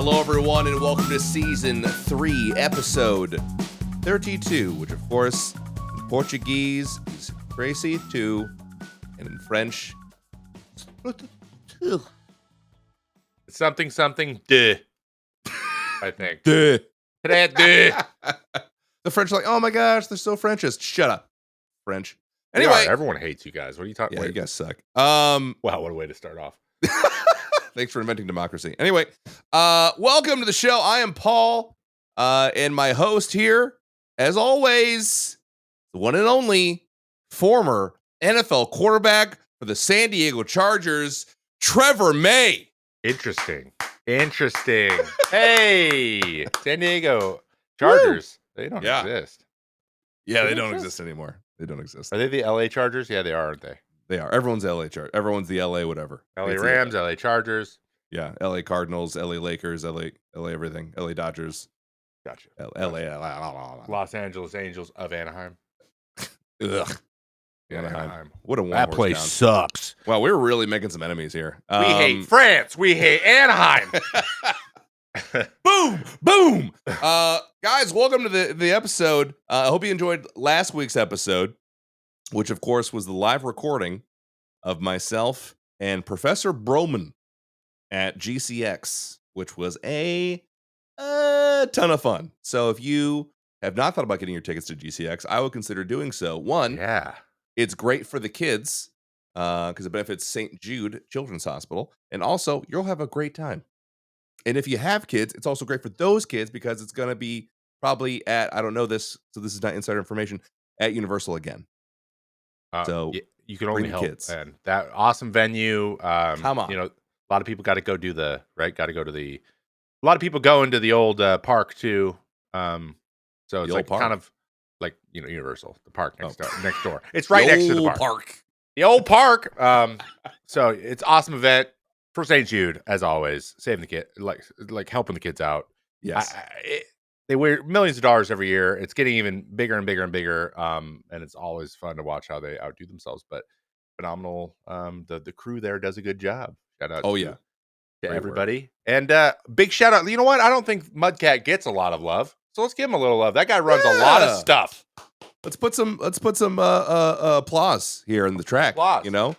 Hello, everyone, and welcome to Season 3, Episode 32, which, of course, in Portuguese is Tracy 2, and in French, something, de. I think. de. De. The French are like, oh my gosh, they're so Frenchist. Shut up, French. Anyway, Anyway, everyone hates you guys. What are you talking about? Yeah, you guys suck. Wow, what a way to start off. Thanks for inventing democracy. Anyway, welcome to the show. I am Paul, and my host here, as always, the one and only former NFL quarterback for the San Diego Chargers, Trevor May. Interesting. Hey, San Diego Chargers. Woo! They don't exist. Yeah, they don't exist anymore. They don't exist. Are they the LA Chargers? Yeah, they are, aren't they? They are. Everyone's LA Chargers. Everyone's the LA whatever. LA Rams, LA Chargers. Yeah, LA Cardinals, LA Lakers, LA everything, LA Dodgers. Gotcha. LA. Los Angeles Angels of Anaheim. Ugh. Anaheim. What a one. That place sucks. Wow, we're really making some enemies here. We hate France. We hate Anaheim. Boom. Guys, welcome to the episode. I hope you enjoyed last week's episode, which of course was the live recording of myself and Professor Broman at GCX, which was a ton of fun. So if you have not thought about getting your tickets to GCX, I would consider doing so. One, it's great for the kids because it benefits St. Jude Children's Hospital, and also you'll have a great time. And if you have kids, it's also great for those kids because it's going to be probably at, I don't know this, so this is not insider information, at Universal again. So you can only help kids. And that awesome venue. Come on. You know, a lot of people got to go a lot of people go into the old park too. So it's like kind of like, you know, Universal, the park next door. It's right next to the park. The old park. So it's awesome event for St. Jude, as always, saving the kid, like helping the kids out. Yes. They wear millions of dollars every year. It's getting even bigger and bigger and bigger. And it's always fun to watch how they outdo themselves, but phenomenal. The crew there does a good job. Shout out to everybody. Work. And big shout out. You know what? I don't think Mudcat gets a lot of love. So let's give him a little love. That guy runs a lot of stuff. Let's put some applause here in the track. Applause. You know?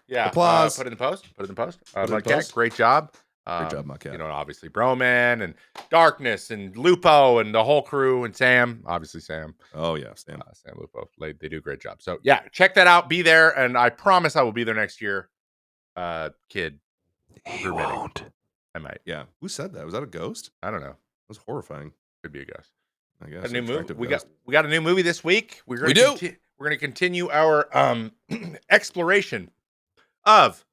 Yeah. Applause. Put it in post. Mudcat, great job. Great job, Mudcat. You know, obviously Broman and Darkness and Lupo and the whole crew and Sam. Obviously Sam. Oh yeah, Sam. Sam Lupo. They do a great job. So yeah, check that out. Be there, and I promise I will be there next year. Kid. He won't. I might. Yeah. Who said that? Was that a ghost? I don't know. That was horrifying. Could be a ghost. I guess. A new movie. We got a new movie this week. We're going to continue our exploration of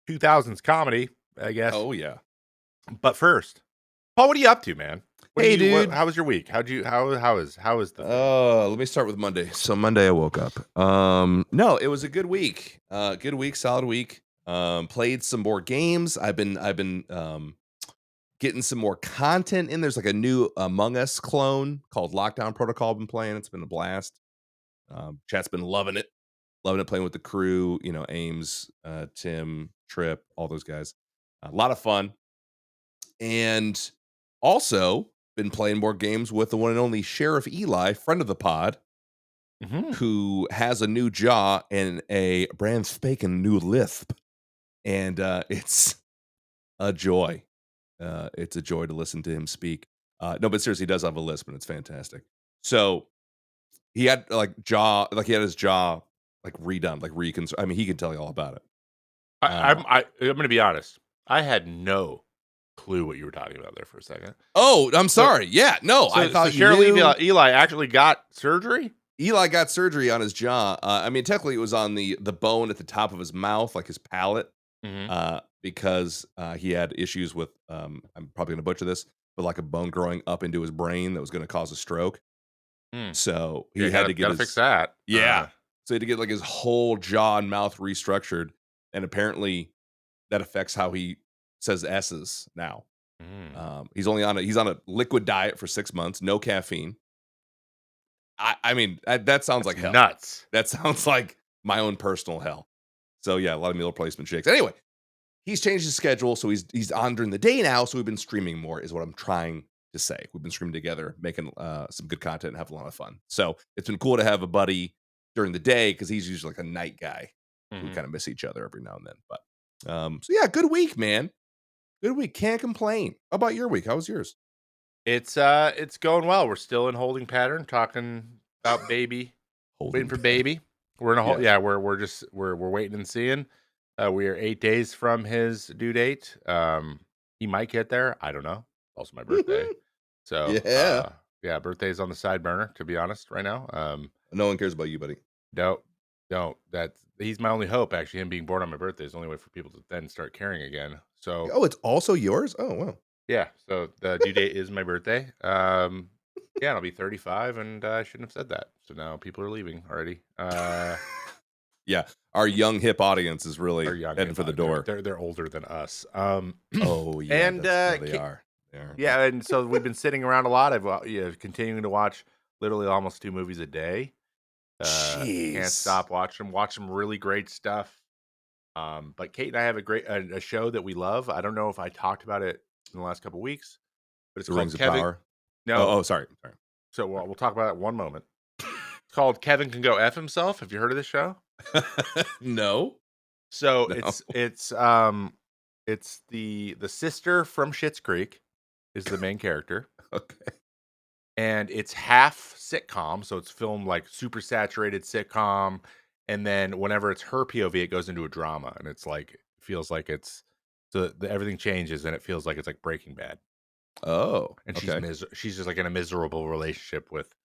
2000s comedy, I guess. Oh yeah. But first, Paul, what are you up to, man? Dude. How was your week? How is the let me start with Monday. So Monday I woke up. No, it was a good week. Good week, solid week. Played some more games. I've been getting some more content in. There's like a new Among Us clone called Lockdown Protocol I've been playing. It's been a blast. Chat's been loving it playing with the crew, you know, Ames, Tim, Tripp, all those guys. A lot of fun. And also been playing more games with the one and only Sheriff Eli, friend of the pod, who has a new jaw and a brand spanking new lisp. And it's a joy. It's a joy to listen to him speak. No, but seriously, he does have a lisp, and it's fantastic. So he had he had his jaw redone, I mean, he can tell you all about it. I'm going to be honest. I had no clue what you were talking about there for a second. Oh, I'm sorry. I thought Sheriff Eli actually got surgery. Eli got surgery on his jaw. I mean, technically, it was on the bone at the top of his mouth, like his palate. Because he had issues with, I'm probably going to butcher this, but like a bone growing up into his brain that was going to cause a stroke. So he had to fix that. Yeah. So he had to get like his whole jaw and mouth restructured. And apparently that affects how he says S's now. He's on a liquid diet for 6 months, no caffeine. I mean, that sounds like hell. Nuts. That sounds like my own personal hell. So yeah, a lot of meal replacement shakes. Anyway, he's changed his schedule, so he's on during the day now. So we've been streaming more, is what I'm trying to say. We've been streaming together, making some good content and having a lot of fun. So it's been cool to have a buddy during the day because he's usually like a night guy. We kind of miss each other every now and then. But so yeah, good week, man. Good week. Can't complain. How about your week? How was yours? It's going well. We're still in holding pattern, talking about baby, waiting for baby. We're in a whole we're waiting and seeing. We are 8 days from his due date. He might get there. I don't know. Also my birthday. So yeah, birthday's on the side burner, to be honest, right now. No one cares about you, buddy. No, don't. He's my only hope. Actually, him being born on my birthday is the only way for people to then start caring again. So it's also yours. Oh wow. Yeah. So the due date is my birthday. Yeah, I'll be 35, and I shouldn't have said that. So now people are leaving already. Yeah, our young hip audience is really heading for the door. They're older than us. Oh yeah, and they are. Yeah, and so we've been sitting around a lot. I've continuing to watch literally almost 2 movies a day. Can't stop watching them. Watch some really great stuff. But Kate and I have a show that we love. I don't know if I talked about it in the last couple of weeks, but it's called Kevin. Power. No. Oh, sorry. So we'll talk about it one moment. It's called Kevin Can Go F Himself. Have you heard of this show? No. So it's the sister from Schitt's Creek is the main character. Okay. And it's half sitcom, so it's filmed like super saturated sitcom, and then whenever it's her POV, it goes into a drama, and it's like feels like it's everything changes, and it feels like it's like Breaking Bad. Oh, and she's just like in a miserable relationship with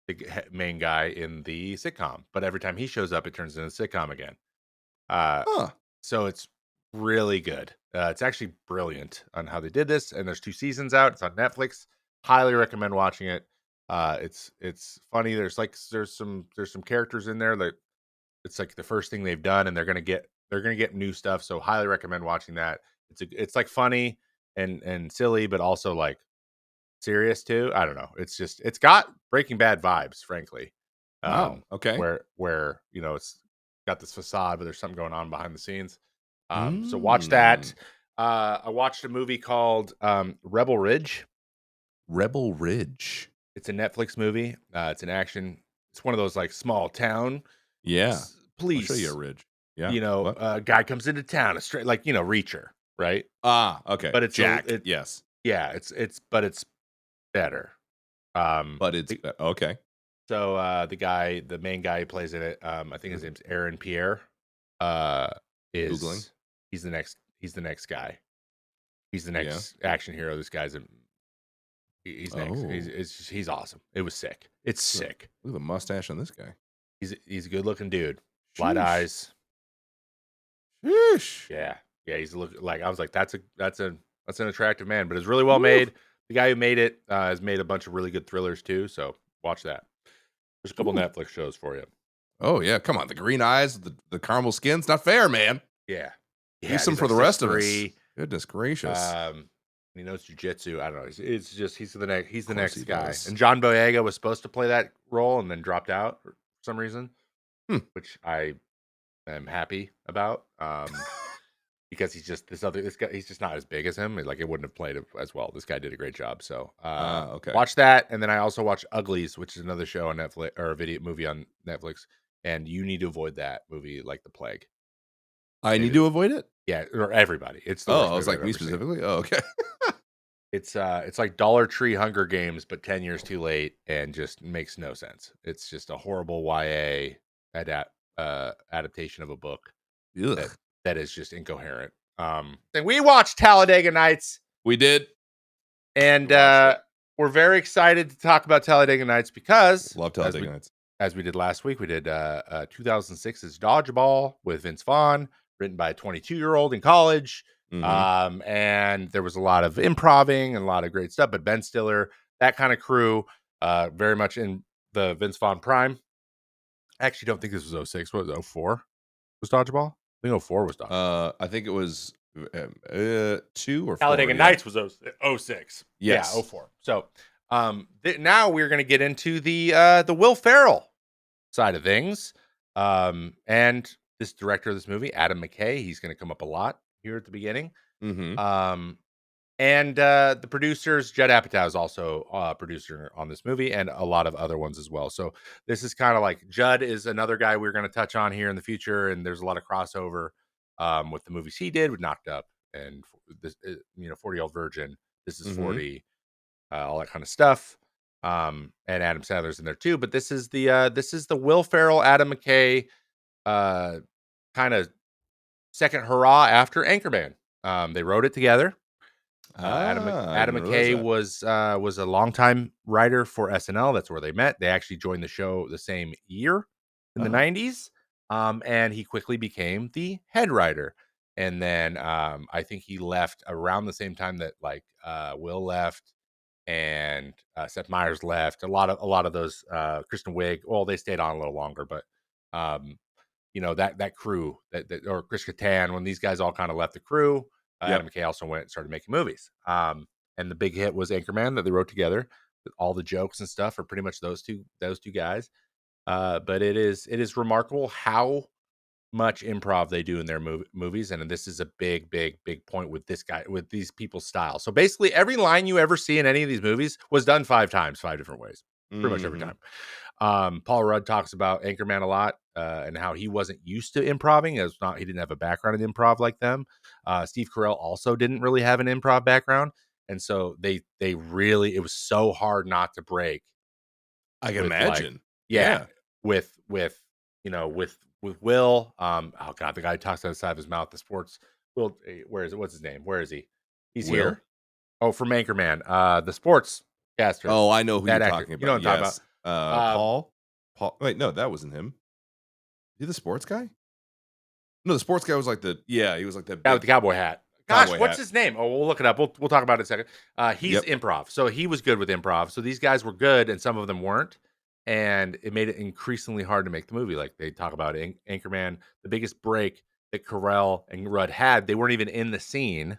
the main guy in the sitcom, but every time he shows up, it turns into a sitcom again. So it's really good. It's actually brilliant on how they did this, and there's 2 seasons out. It's on Netflix. Highly recommend watching it. It's funny. There's some characters in there that it's like the first thing they've done, and they're gonna get new stuff. So highly recommend watching that. It's like funny and silly, but also like serious too. I don't know. It's got Breaking Bad vibes, frankly. Okay. Where it's got this facade, but there's something going on behind the scenes. So watch that. I watched a movie called Rebel Ridge. Rebel Ridge. It's a Netflix movie. It's an action. It's one of those like small town. Yeah. Police. I'll show you a ridge. Yeah. A guy comes into town, a straight like Reacher, right? Okay. But it's Jack. Yes. Yeah. But it's better. But it's okay. So the main guy who plays in it, I think his name's Aaron Pierre. Is Googling. He's the next guy. He's the next action hero. This guy's he's next. He's awesome. It was sick. It's sick. Look at the mustache on this guy. He's a good looking dude. Light eyes. Sheesh. Yeah. He's like I was like that's an attractive man, but it's really well made. The guy who made it has made a bunch of really good thrillers too. So watch that. There's a couple Netflix shows for you. Oh yeah, come on! The green eyes, the caramel skin's not fair, man. Yeah. Do some for the rest of us. Goodness gracious. He knows jujitsu. I don't know. It's just he's the next guy. Does. And John Boyega was supposed to play that role and then dropped out for some reason, which I am happy about. Because he's just this guy. He's just not as big as him. Like it wouldn't have played as well. This guy did a great job. So okay. Watch that, and then I also watched Uglies, which is another show on Netflix or a video movie on Netflix. And you need to avoid that movie like the plague. I need to avoid it? Yeah, or everybody. It's the I was like me specifically. Oh, okay. It's like Dollar Tree Hunger Games, but 10 years too late, and just makes no sense. It's just a horrible YA adaptation of a book that is just incoherent. Then we watched Talladega Nights. We did, and we're very excited to talk about Talladega Nights because love Talladega Nights. As we did last week, we did 2006's Dodgeball with Vince Vaughn, written by a 22-year-old in college. And there was a lot of improving and a lot of great stuff. But Ben Stiller, that kind of crew, very much in the Vince Vaughn prime. I actually don't think this was 06. What was 04? Was Dodgeball? I think 04 was Dodgeball. I think it was 2 or 4. Talladega Nights was 06. Yes. Yeah, 04. So now we're going to get into the Will Farrell side of things. And this director of this movie, Adam McKay, he's going to come up a lot here at the beginning. Mm-hmm. And the producers, Judd Apatow is also a producer on this movie, and a lot of other ones as well. So this is kind of like Judd is another guy we're going to touch on here in the future, and there's a lot of crossover with the movies he did with Knocked Up and this, 40-Year-Old Virgin. This is Mm-hmm. 40, all that kind of stuff. And Adam Sandler's in there too. But this is the Will Farrell Adam McKay kind of second hurrah after Anchorman. They wrote it together. I Adam didn't realize McKay that. was a longtime writer for SNL. That's where they met. They actually joined the show the same year in the 90s. And he quickly became the head writer. And then I think he left around the same time that Will left and Seth Meyers left. A lot of those Kristen Wiig. Well, they stayed on a little longer, but um, that crew that or Chris Kattan, when these guys all kind of left the crew, Adam McKay also went and started making movies. And the big hit was Anchorman that they wrote together. All the jokes and stuff are pretty much those two guys. But it is remarkable how much improv they do in their movies, and this is a big point with this guy, with these people's style. So basically, every line you ever see in any of these movies was done 5 times, 5 different ways, pretty much every time. Paul Rudd talks about Anchorman a lot, and how he wasn't used to improving. He didn't have a background in improv like them. Steve Carell also didn't really have an improv background, and so they really, it was so hard not to break. I can imagine. With Will. Oh god, the guy who talks out the side of his mouth. The sports. Will, where is it? What's his name? Where is he? He's Will? here. Oh, from Anchorman. The sports caster. Oh, I know who you're actor. talking about. You know what I'm talking about. Paul. Wait, no, that wasn't him. Is he the sports guy? No, the sports guy was like he was like that guy with the cowboy hat. Gosh, what's his name? Oh, we'll look it up. We'll talk about it in a second. He's improv, so he was good with improv. So these guys were good, and some of them weren't, and it made it increasingly hard to make the movie. Like they talk about Anchorman, the biggest break that Carell and Rudd had. They weren't even in the scene.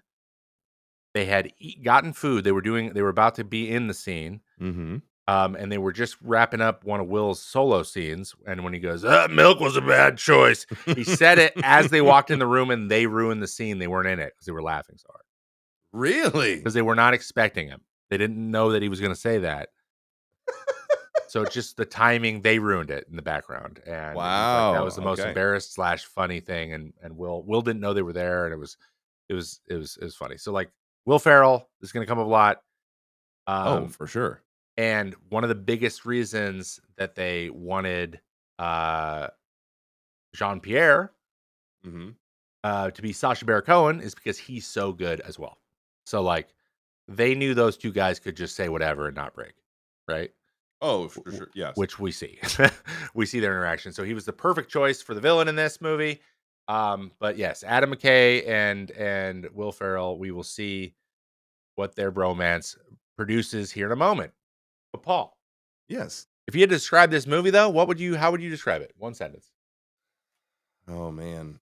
They had gotten food. They were about to be in the scene. Mm-hmm. And they were just wrapping up one of Will's solo scenes. And when he goes, milk was a bad choice, he said it as they walked in the room, and they ruined the scene. They weren't in it because they were laughing so hard. Really? Because they were not expecting him. They didn't know that he was going to say that. So just the timing, they ruined it in the background. And wow, that was the most embarrassed / funny thing. And Will didn't know they were there, and it was funny. So like Will Farrell is going to come up a lot. For sure. And one of the biggest reasons that they wanted Jean-Pierre to be Sacha Baron Cohen is because he's so good as well. So like they knew those two guys could just say whatever and not break, right? Oh, for sure. Yes. Which we see. We see their interaction. So he was the perfect choice for the villain in this movie. But yes, Adam McKay and Will Ferrell, we will see what their bromance produces here in a moment. But Paul, yes, if you had to describe this movie, though, how would you describe it? One sentence. Oh man.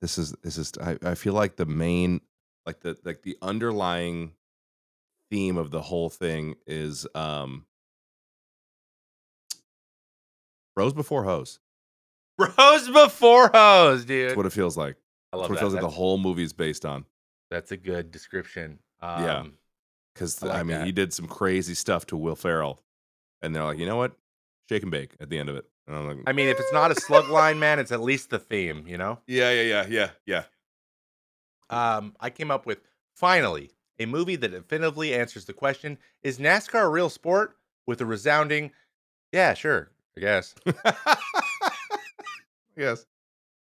This is I feel like the main, like the underlying theme of the whole thing is bros before hoes. Bros before hoes, dude. That's what it feels like. I love That's what it feels like the whole movie's based on. That's a good description. Yeah. Because I mean, he did some crazy stuff to Will Ferrell, and they're like, you know what, shake and bake at the end of it. And I'm like, I mean, if it's not a slug line, man, it's at least the theme, you know? Yeah. I came up with finally a movie that definitively answers the question: is NASCAR a real sport? With a resounding, yeah, sure, I guess. Yes.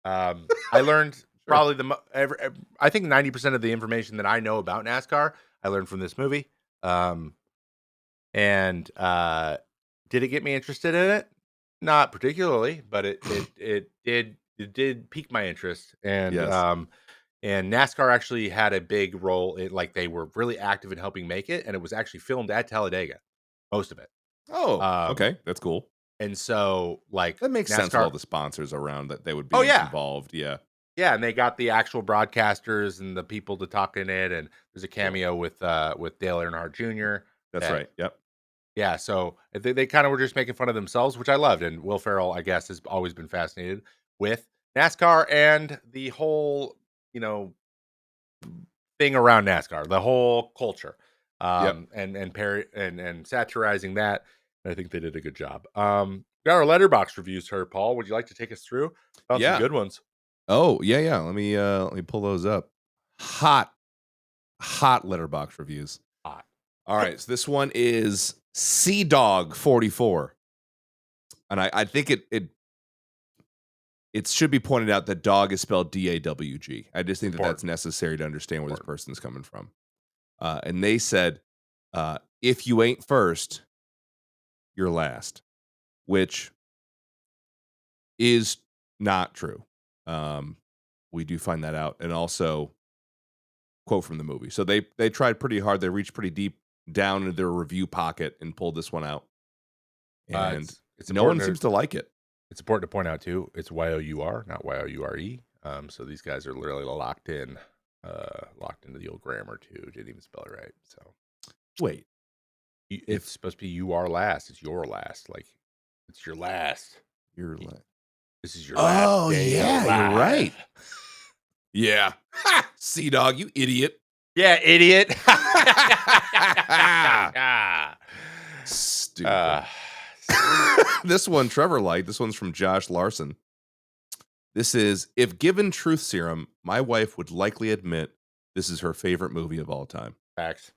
I learned probably I think 90% of the information that I know about NASCAR I learned from this movie. And did it get me interested in it? Not particularly, but it did pique my interest. And yes. And NASCAR actually had a big role. Like they were really active in helping make it, and it was actually filmed at Talladega, most of it. Oh, okay, that's cool. And so, like, that makes sense with all the sponsors around that they would be involved. Yeah, and they got the actual broadcasters and the people to talk in it. And there's a cameo with Dale Earnhardt Jr. That's right. Yep. Yeah, so they kind of were just making fun of themselves, which I loved. And Will Ferrell, I guess, has always been fascinated with NASCAR and the whole, thing around NASCAR, the whole culture, and satirizing that. I think they did a good job. Got our letterbox reviews here, Paul. Would you like to take us through? Found some good ones. Oh, yeah. Let me pull those up. Hot letterbox reviews. Hot. All right, so this one is Sea Dog 44. And I think it should be pointed out that dog is spelled DAWG. I just think that's necessary to understand where this person's coming from. And they said, if you ain't first, you're last, which is not true. We do find that out. And also, quote from the movie. So they tried pretty hard. They reached pretty deep down into their review pocket and pulled this one out. And no one seems to like it. It's important to point out, too, it's Y-O-U-R, not Y-O-U-R-E. So these guys are literally locked into the old grammar, too. Didn't even spell it right. So wait. It's supposed to be you are last. It's your last. Like, it's your last. Your last. This is your last. Oh, yeah, you're right. Yeah. Sea Dog, you idiot. Yeah, idiot. Stupid. This one, Trevor liked. This one's from Josh Larson. This is, if given truth serum, my wife would likely admit this is her favorite movie of all time. Facts.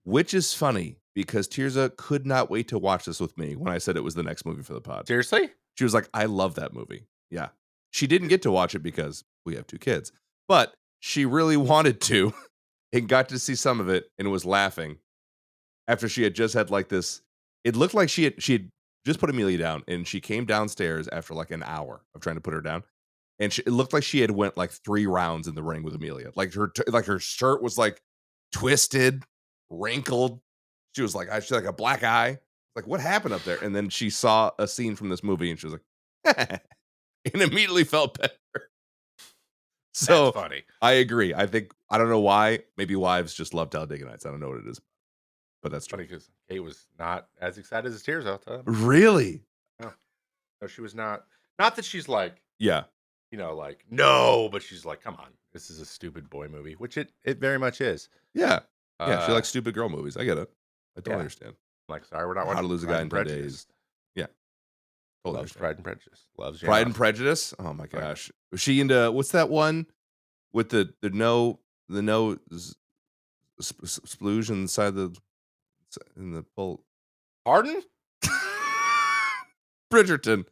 Which is funny because Tirza could not wait to watch this with me when I said it was the next movie for the pod. Seriously? She was like, I love that movie. Yeah. She didn't get to watch it because we have 2 kids, but she really wanted to and got to see some of it and was laughing after she had just had like this. It looked like she had just put Amelia down and she came downstairs after like an hour of trying to put her down. And it looked like she had went like 3 rounds in the ring with Amelia. Like her shirt was like twisted, wrinkled. She was like, she had like a black eye. Like, what happened up there? And then she saw a scene from this movie and she was like, and immediately felt better. So that's funny. I agree. I don't know why. Maybe wives just love Talladega Nights. I don't know what it is, but that's funny because Kate was not as excited as Tears out there. Really? No, she was not. Not that she's like, yeah, like no, but she's like, come on, this is a stupid boy movie, which it very much is. Yeah, yeah. She likes stupid girl movies. I get it. I don't understand. Like, sorry, we're not How to Lose a Guy in 10 Days. Yeah. Totally loves Pride and Prejudice. Loves Pride and Prejudice. Oh my gosh. Was she into what's that one with the spluge inside the pull? Pardon? Bridgerton.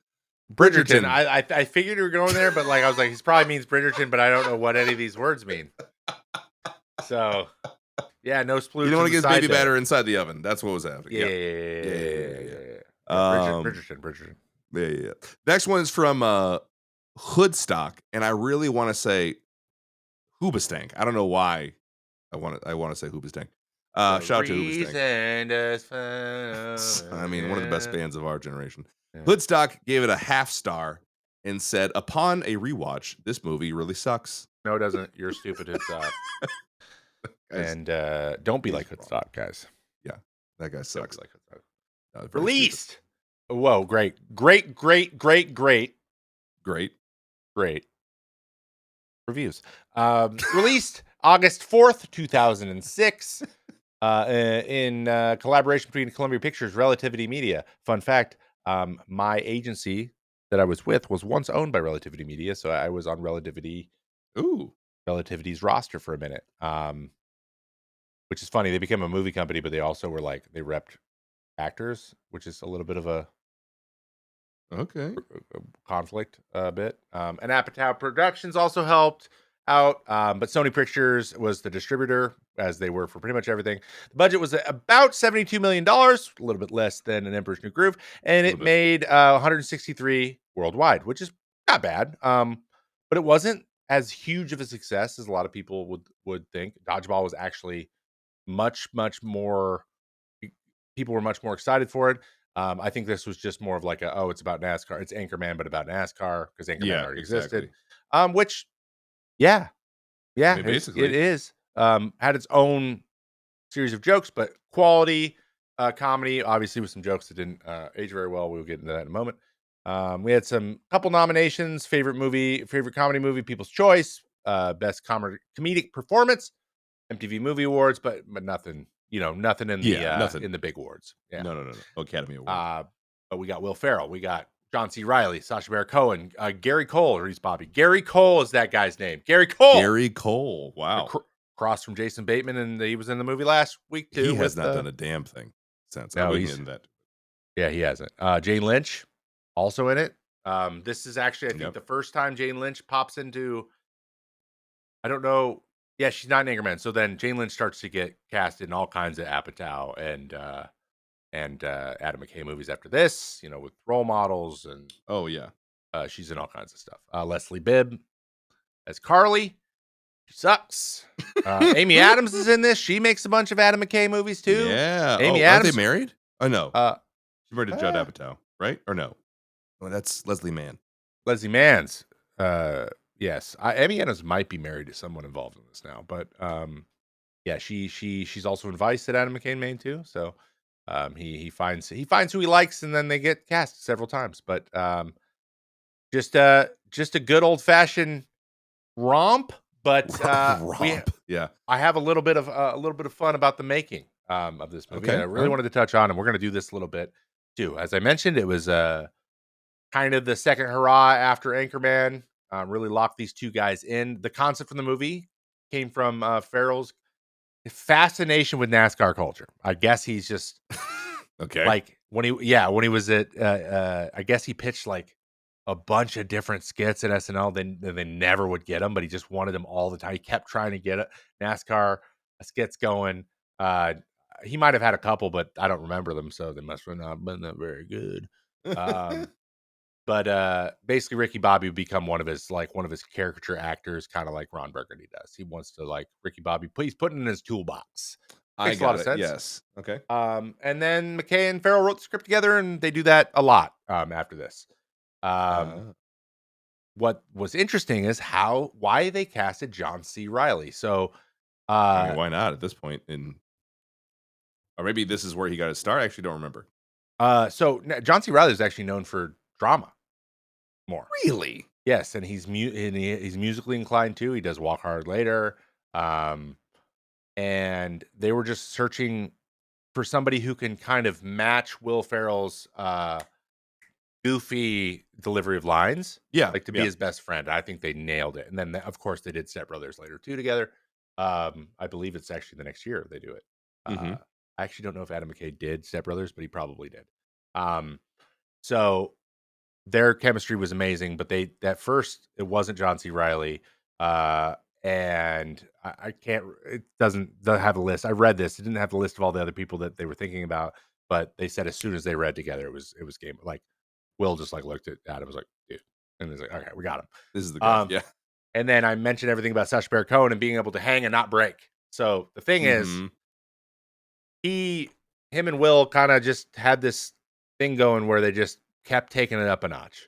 I figured you were going there, but like I was like, he probably means Bridgerton, but I don't know what any of these words mean. So yeah, no splooge. You don't want to get his baby batter inside the oven. That's what was happening. Yeah. Bridgerton. Yeah. Next one is from Hoodstock, and I really want to say Hoobastank. I don't know why I want to say Hoobastank. Shout out to Hoobastank. I mean, one of the best bands of our generation. Yeah. Hoodstock gave it a half star and said, upon a rewatch, this movie really sucks. No, it doesn't. You're stupid, Hoodstock. And don't be like Hoodstock, guys. Yeah, that guy sucks. Like Hoodstock. Released. Whoa, great reviews. Released August 4th, 2006, in collaboration between Columbia Pictures, Relativity Media. Fun fact, my agency that I was with was once owned by Relativity Media, so I was on Relativity's roster for a minute. Which is funny. They became a movie company, but they also were like, they repped actors, which is a little bit of a conflict a bit. And Apatow Productions also helped out, but Sony Pictures was the distributor, as they were for pretty much everything. The budget was about $72 million, a little bit less than An Emperor's New Groove, and it made 163 worldwide, which is not bad. But it wasn't as huge of a success as a lot of people would think. Dodgeball was actually much more. People were much more excited for it. I think this was just more of like it's about NASCAR. It's Anchorman, but about NASCAR because Anchorman already existed. Which, I mean, basically it is. Had its own series of jokes, but quality comedy, obviously with some jokes that didn't age very well. We'll get into that in a moment. We had some couple nominations: favorite movie, favorite comedy movie, People's Choice, best comedic performance, MTV Movie Awards, but nothing, nothing nothing. in the big awards. Yeah, No. Academy Award. But we got Will Farrell, we got John C. Reilly, Sacha Baron Cohen, Gary Cole, or he's Bobby. Gary Cole is that guy's name. Gary Cole. Gary Cole. Wow. Across from Jason Bateman, and he was in the movie last week too. He has not done a damn thing since. No, he's in that. Yeah, he hasn't. Jane Lynch also in it. This is actually, I think, the first time Jane Lynch pops into. I don't know. Yeah, she's not in Anchorman. So then Jane Lynch starts to get cast in all kinds of Apatow and Adam McKay movies after this. With role models and she's in all kinds of stuff. Leslie Bibb as Carly. She sucks. Amy Adams is in this. She makes a bunch of Adam McKay movies too. Yeah. Amy Adams. Are they married? Oh no. She's married to Judd Apatow, right? Or no? Oh, that's Leslie Mann. Leslie Mann's. Yes. Amy Adams might be married to someone involved in this now, but yeah, she's also in Vice that Adam McKay made too. So he finds who he likes, and then they get cast several times. But just a good old fashioned romp. But yeah, I have a little bit of fun about the making of this movie. Okay. I really wanted to touch on, and we're going to do this a little bit too. As I mentioned, it was kind of the second hurrah after Anchorman. Really locked these two guys in. The concept from the movie came from Farrell's fascination with NASCAR culture. I guess he's just okay. Like when he was at I guess he pitched like a bunch of different skits at SNL. They never would get them, but he just wanted them all the time. He kept trying to get NASCAR skits going. He might have had a couple, but I don't remember them, so they must have not been that very good. But basically, Ricky Bobby would become one of his caricature actors, kind of like Ron Burgundy does. He wants to like Ricky Bobby. He's putting in his toolbox. Makes a lot of sense. Yes. Okay. And then McKay and Farrell wrote the script together, and they do that a lot after this. What was interesting is why they casted John C. Reilly. So, why not at this point? Or maybe this is where he got his start. I actually don't remember. So John C. Reilly is actually known for drama. More really? Yes, and he's musically inclined too. He does Walk Hard Later, and they were just searching for somebody who can kind of match Will Ferrell's goofy delivery of lines. Yeah, like to be his best friend. I think they nailed it. And then of course they did Step Brothers later too together. I believe it's actually the next year they do it. I actually don't know if Adam McKay did Step Brothers, but he probably did. So their chemistry was amazing, but at first it wasn't John C. Reilly. And I can't, it doesn't have a list. I read this. It didn't have the list of all the other people that they were thinking about, but they said as soon as they read together, it was game. Like Will just like looked at Adam, was like, dude, and he's like, okay, we got him. This is the guy. Yeah. And then I mentioned everything about Sacha Baron Cohen and being able to hang and not break. So the thing is, him and Will kind of just had this thing going where they just kept taking it up a notch.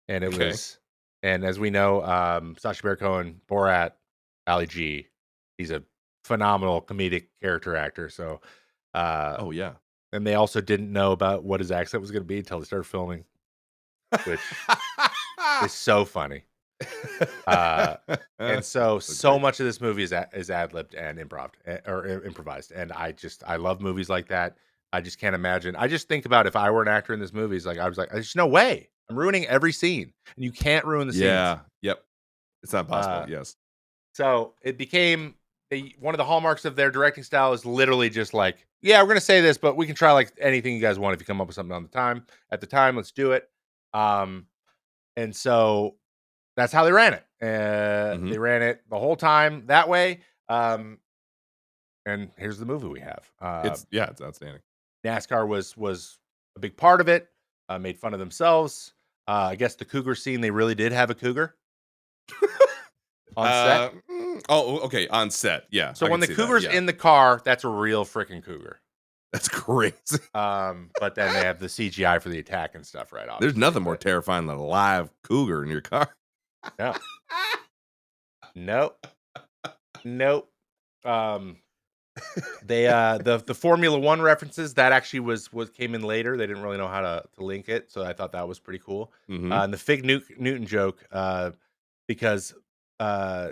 And it was, and as we know, Sacha Baron Cohen, Borat, Ali G, he's a phenomenal comedic character actor. So, and they also didn't know about what his accent was going to be until they started filming, which is so funny. And so much of this movie is ad-libbed and improvised. And I love movies like that. I just can't imagine. I just think about if I were an actor in this movie, there's no way. I'm ruining every scene, and you can't ruin the scenes. Yeah. Yep. It's not possible. Yes. So it became one of the hallmarks of their directing style is literally just like, yeah, we're going to say this, but we can try like anything you guys want. If you come up with something at the time, let's do it. And so that's how they ran it. They ran it the whole time that way. And here's the movie we have. It's outstanding. NASCAR was a big part of it. Made fun of themselves. I guess the cougar scene, they really did have a cougar on set. Okay, on set. Yeah. So when the cougar's in the car, that's a real freaking cougar. That's crazy. But then they have the CGI for the attack and stuff, right? There's nothing more terrifying than a live cougar in your car. No. Nope. They the Formula One references that actually was came in later. They didn't really know how to link it, so I thought that was pretty cool. And the Fig Newton joke, because uh,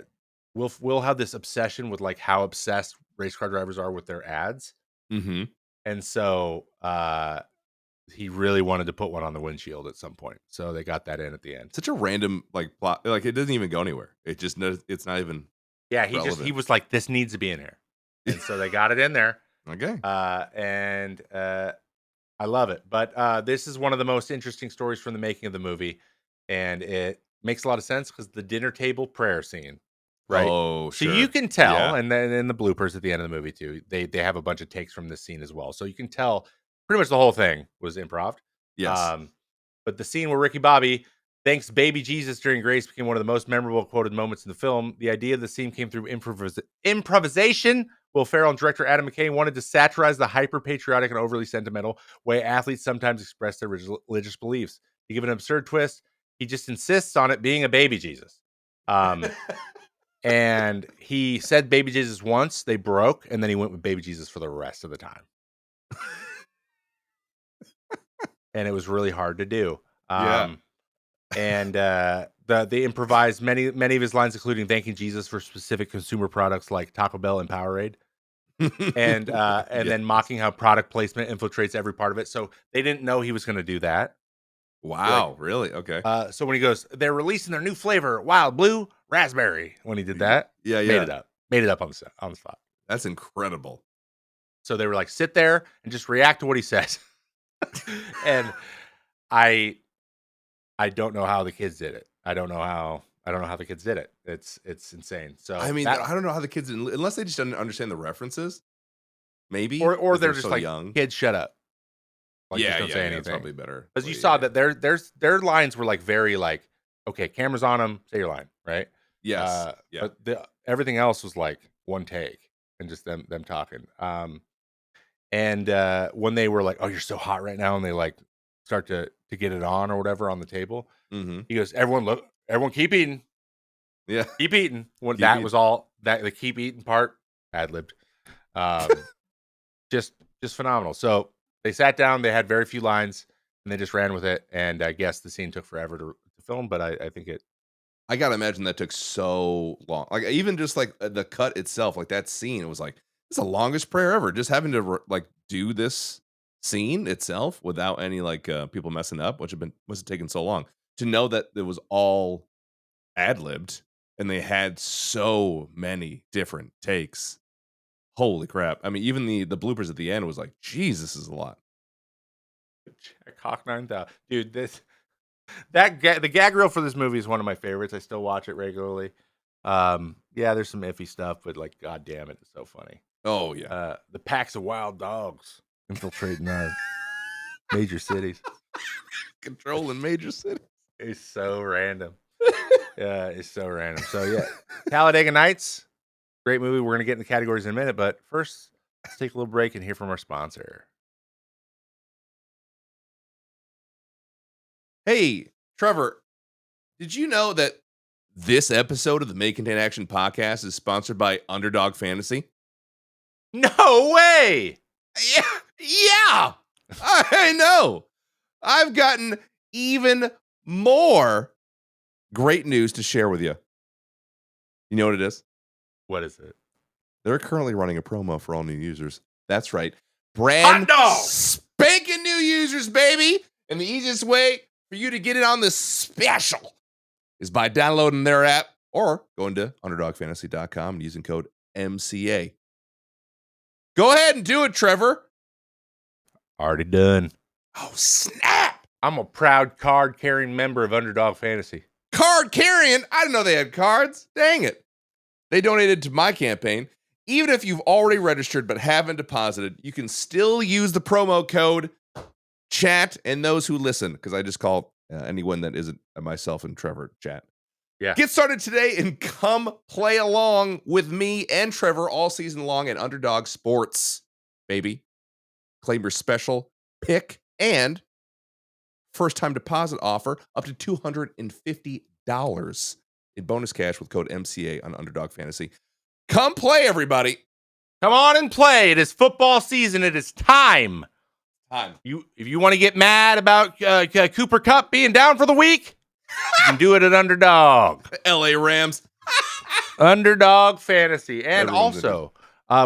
Will have this obsession with like how obsessed race car drivers are with their ads, and so he really wanted to put one on the windshield at some point. So they got that in at the end. Such a random like plot. Like it doesn't even go anywhere. It's not even. Yeah, relevant. he was like, this needs to be in here, and so they got it in there. Okay. And I love it. But this is one of the most interesting stories from the making of the movie, and it makes a lot of sense because the dinner table prayer scene, right? Oh, sure. So you can tell, Yeah. and then in the bloopers at the end of the movie too, they have a bunch of takes from this scene as well. So you can tell pretty much the whole thing was improv. Yes. But the scene where Ricky Bobby thanks baby Jesus during grace became one of the most memorable quoted moments in the film. The idea of the scene came through improvisation. Will Farrell and director Adam McKay wanted to satirize the hyper-patriotic and overly sentimental way athletes sometimes express their religious beliefs. To give it an absurd twist, he just insists on it being a baby Jesus. And he said baby Jesus once, they broke, and then he went with baby Jesus for the rest of the time. And it was really hard to do. And they improvised many of his lines, including thanking Jesus for specific consumer products like Taco Bell and Powerade, and then mocking how product placement infiltrates every part of it. So they didn't know he was going to do that. Wow, really? Okay. So when he goes, they're releasing their new flavor, wild blue raspberry. When he did that, made it up on the spot. That's incredible. So they were like, sit there and just react to what he says. And I don't know how the kids did it. I don't know how the kids did it. It's insane. So I mean, I don't know how the kids, unless they just didn't understand the references, maybe, or they're just so like young. Kids, shut up. Like, yeah, don't say anything. That's probably better. Because you saw that their lines were like very like, okay, camera's on them, say your line, right? Yes. But everything else was like one take and just them talking. And when they were like, "Oh, you're so hot right now," and they like start to get it on or whatever on the table, he goes, "Everyone keep eating, keep eating." When was all that the keep eating part ad libbed, just phenomenal. So they sat down, they had very few lines, and they just ran with it. And I guess the scene took forever to film, but I think it. I gotta imagine that took so long. Like even just like the cut itself, like that scene, it was like it's the longest prayer ever. Just having to like do this scene itself without any like people messing up, which must have taken so long to know that it was all ad libbed and they had so many different takes. Holy crap! I mean, even the bloopers at the end was like, "Geez, this is a lot." Hawk 9000, dude. The gag reel for this movie is one of my favorites. I still watch it regularly. Yeah, there's some iffy stuff, but like, god damn it, it's so funny. Oh yeah, the packs of wild dogs infiltrating major cities, controlling major cities. It's so random. Yeah, it's so random. So yeah, Talladega Nights, great movie. We're gonna get in the categories in a minute, but first, let's take a little break and hear from our sponsor. Hey, Trevor, did you know that this episode of the May Contain Action podcast is sponsored by Underdog Fantasy? No way! Yeah, I know. I've gotten even more great news to share with you. You know what it is? What is it? They're currently running a promo for all new users. That's right. Brand spanking new users, baby. And the easiest way for you to get it on this special is by downloading their app or going to underdogfantasy.com and using code MCA. Go ahead and do it, Trevor. Already done. Oh, snap. I'm a proud card-carrying member of Underdog Fantasy. Card-carrying? I didn't know they had cards. Dang it. They donated to my campaign. Even if you've already registered but haven't deposited, you can still use the promo code chat and those who listen, because I just call anyone that isn't myself and Trevor chat. Yeah. Get started today and come play along with me and Trevor all season long at Underdog Sports, baby. Claim your special pick and first-time deposit offer up to $250 in bonus cash with code MCA on Underdog Fantasy. Come play, everybody. Come on and play. It is football season. It is time. If you want to get mad about Cooper Kupp being down for the week, you can do it at Underdog. LA Rams. Underdog Fantasy. And Everyone's also,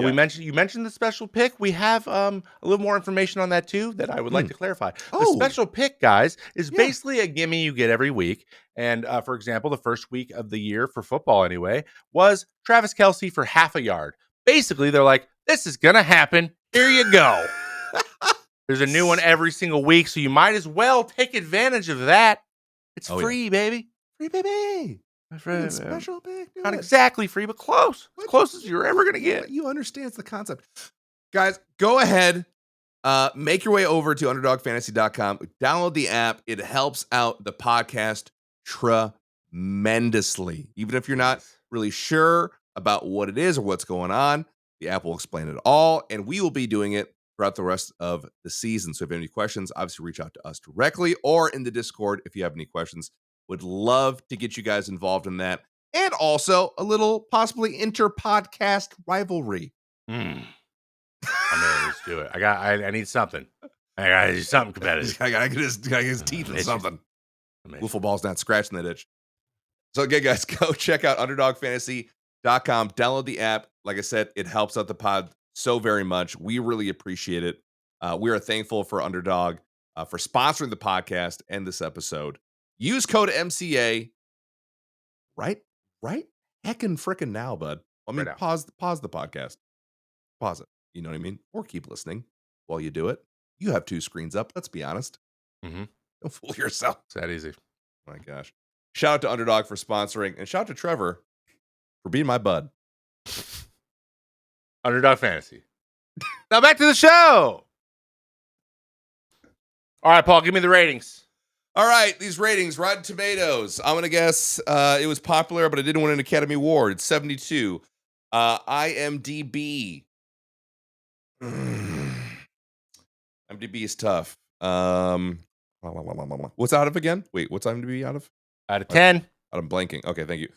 you mentioned the special pick. We have a little more information on that too that I would like to clarify. The special pick, guys, is basically a gimme you get every week. And for example, the first week of the year for football anyway was Travis Kelce for half a yard. Basically, they're like, this is going to happen. Here you go. There's a new one every single week, so you might as well take advantage of that. It's free, baby. Free, baby. Free, special pick. Not exactly free, but close. As close as you're ever going to get. You understand the concept. Guys, go ahead. Make your way over to underdogfantasy.com. Download the app. It helps out the podcast tremendously. Even if you're not really sure about what it is or what's going on, the app will explain it all, and we will be doing it throughout the rest of the season. So if you have any questions, obviously reach out to us directly or in the Discord if you have any questions. Would love to get you guys involved in that. And also a little possibly inter-podcast rivalry. I'm ready to do it. I need something. I got to do something competitive. I got to get his teeth in something. Wiffle ball's not scratching that itch. So again, guys, go check out underdogfantasy.com. Download the app. Like I said, it helps out the pod so very much. We really appreciate it. We are thankful for Underdog for sponsoring the podcast and this episode. Use code MCA right heckin' frickin' now, bud. I mean, right pause the podcast. Pause it. You know what I mean? Or keep listening while you do it. You have two screens up. Let's be honest. Mm-hmm. Don't fool yourself. It's that easy. Oh my gosh. Shout out to Underdog for sponsoring, and shout out to Trevor for being my bud. Underdog Fantasy. Now back to the show. All right, Paul, give me the ratings. All right, these ratings, Rotten Tomatoes. I'm going to guess it was popular, but it didn't win an Academy Award. 72. IMDb. IMDb is tough. What's out of again? Wait, what's IMDb out of? Out of 10. I'm blanking. Okay, thank you.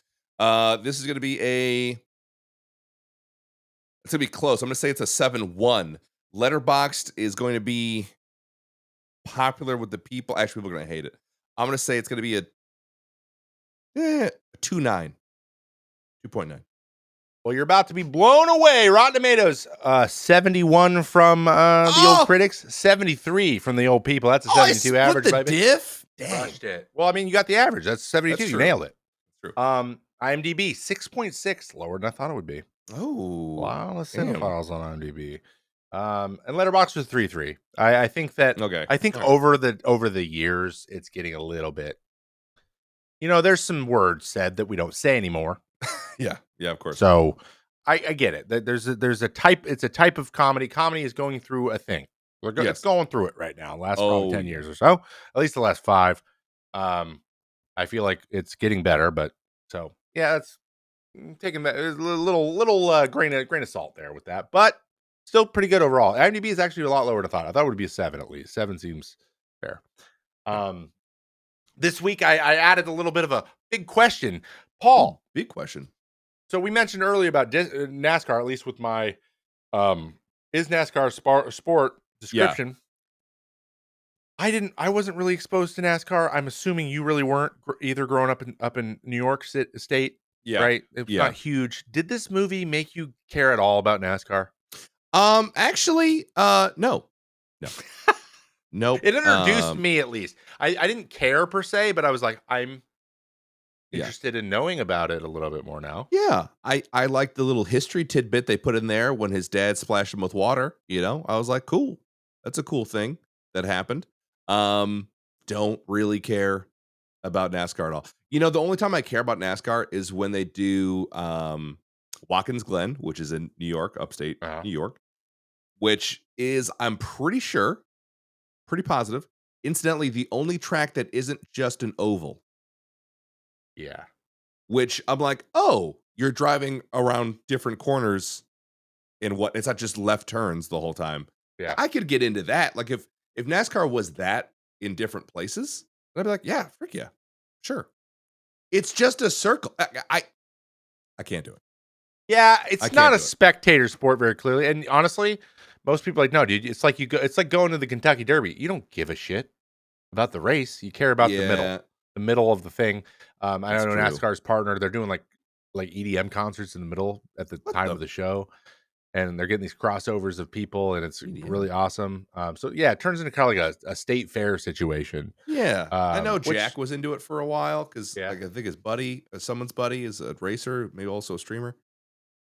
This is going to be it's going to be close. I'm going to say it's a 7-1. Letterboxd is going to be popular with the people. Actually, people are going to hate it. I'm going to say it's going to be a 2.9. 2.9. Well, you're about to be blown away. Rotten Tomatoes, 71 from the old critics, 73 from the old people. That's a 72 average. The diff? Crushed it. Well, I mean, you got the average. That's 72. That's you nailed it. True. IMDb, 6.6, lower than I thought it would be. Oh, wow. The cinephiles on IMDb. And Letterboxd was 3.3. I think that. Okay. I think over the years, it's getting a little bit. You know, there's some words said that we don't say anymore. Yeah, of course. So I get it. There's a type. It's a type of comedy. Comedy is going through a thing. It's going through it right now. Last probably 10 years or so. At least the last 5. I feel like it's getting better, but so yeah, it's taking that. There's a little grain of salt there with that, but still pretty good overall. IMDb is actually a lot lower than I thought. I thought it would be a 7 at least. 7 seems fair. This week I added a little bit of a big question, Paul. Big question. So we mentioned earlier about NASCAR, at least with my is NASCAR a sport description. Yeah. I wasn't really exposed to NASCAR. I'm assuming you really weren't either growing up in New York State. Yeah. Right. It's not huge. Did this movie make you care at all about NASCAR? Actually, no. Nope. It introduced me at least. I didn't care per se, but I was like, I'm interested in knowing about it a little bit more now. Yeah. I like the little history tidbit they put in there when his dad splashed him with water. You know, I was like, cool. That's a cool thing that happened. Don't really care about NASCAR at all. You know, the only time I care about NASCAR is when they do Watkins Glen, which is in New York, upstate New York, which is, I'm pretty sure, pretty positive, incidentally, the only track that isn't just an oval. Yeah. Which I'm like, oh, you're driving around different corners in what, it's not just left turns the whole time. Yeah. I could get into that. Like if NASCAR was that in different places, I'd be like, yeah, frick yeah. Sure. It's just a circle. I can't do it. Yeah, it's not a spectator sport very clearly. And honestly, most people are like, no, dude, it's like it's like going to the Kentucky Derby. You don't give a shit about the race. You care about the middle of the thing. I know NASCAR's partner. They're doing like EDM concerts in the middle at the time of the show, and they're getting these crossovers of people, and it's really awesome. So yeah, it turns into kind of like a state fair situation. Yeah, I know Jack was into it for a while because like I think his buddy, someone's buddy, is a racer, maybe also a streamer.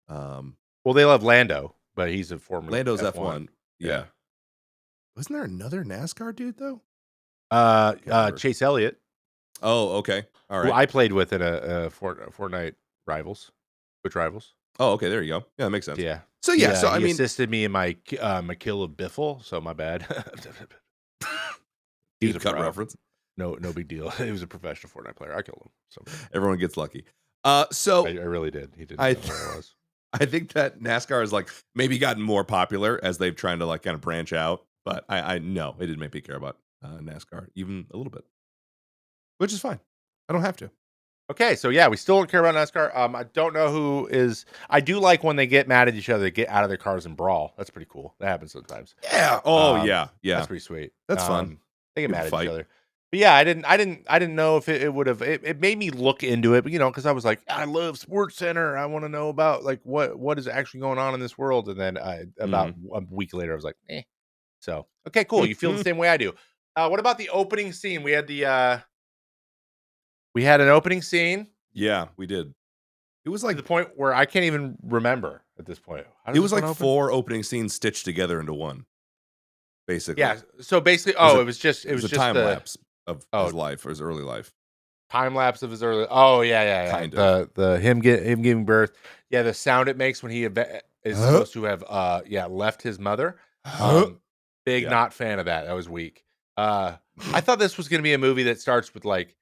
Well, they love Lando, but he's a Formula Lando's F1. Yeah. Wasn't there another NASCAR dude though? Chase Elliott. Oh, okay. All right. Who I played with in a Fortnite Rivals, Twitch Rivals. Oh, okay. There you go. Yeah, that makes sense. Yeah. So yeah. So he assisted me in my kill of Biffle. So my bad. Deep cut reference. No big deal. He was a professional Fortnite player. I killed him. So everyone gets lucky. So I really did. He didn't know where I was. I think that NASCAR has like maybe gotten more popular as they've trying to like kind of branch out. But I know it didn't make me care about NASCAR even a little bit, which is fine. I don't have to. Okay, so yeah, we still don't care about NASCAR. I don't know who is. I do like when they get mad at each other, they get out of their cars and brawl. That's pretty cool. That happens sometimes. Yeah. Oh yeah. That's pretty sweet. That's fun. They get mad at each other. But yeah, I didn't know if it would have. It made me look into it, but because I was like, I love Sports Center. I want to know about like what is actually going on in this world. And then about a week later, I was like, eh. So okay, cool. You feel the same way I do. What about the opening scene? We had an opening scene. Yeah, we did. It was like to the point where I can't even remember at this point. It was like 4 opening scenes stitched together into one. Basically. Yeah. So basically, it was just a time lapse of his life, or his early life. Time lapse of his early. Oh yeah. Kind of. The him giving birth. Yeah, the sound it makes when he is supposed to have left his mother. Big not fan of that. That was weak. I thought this was going to be a movie that starts with like,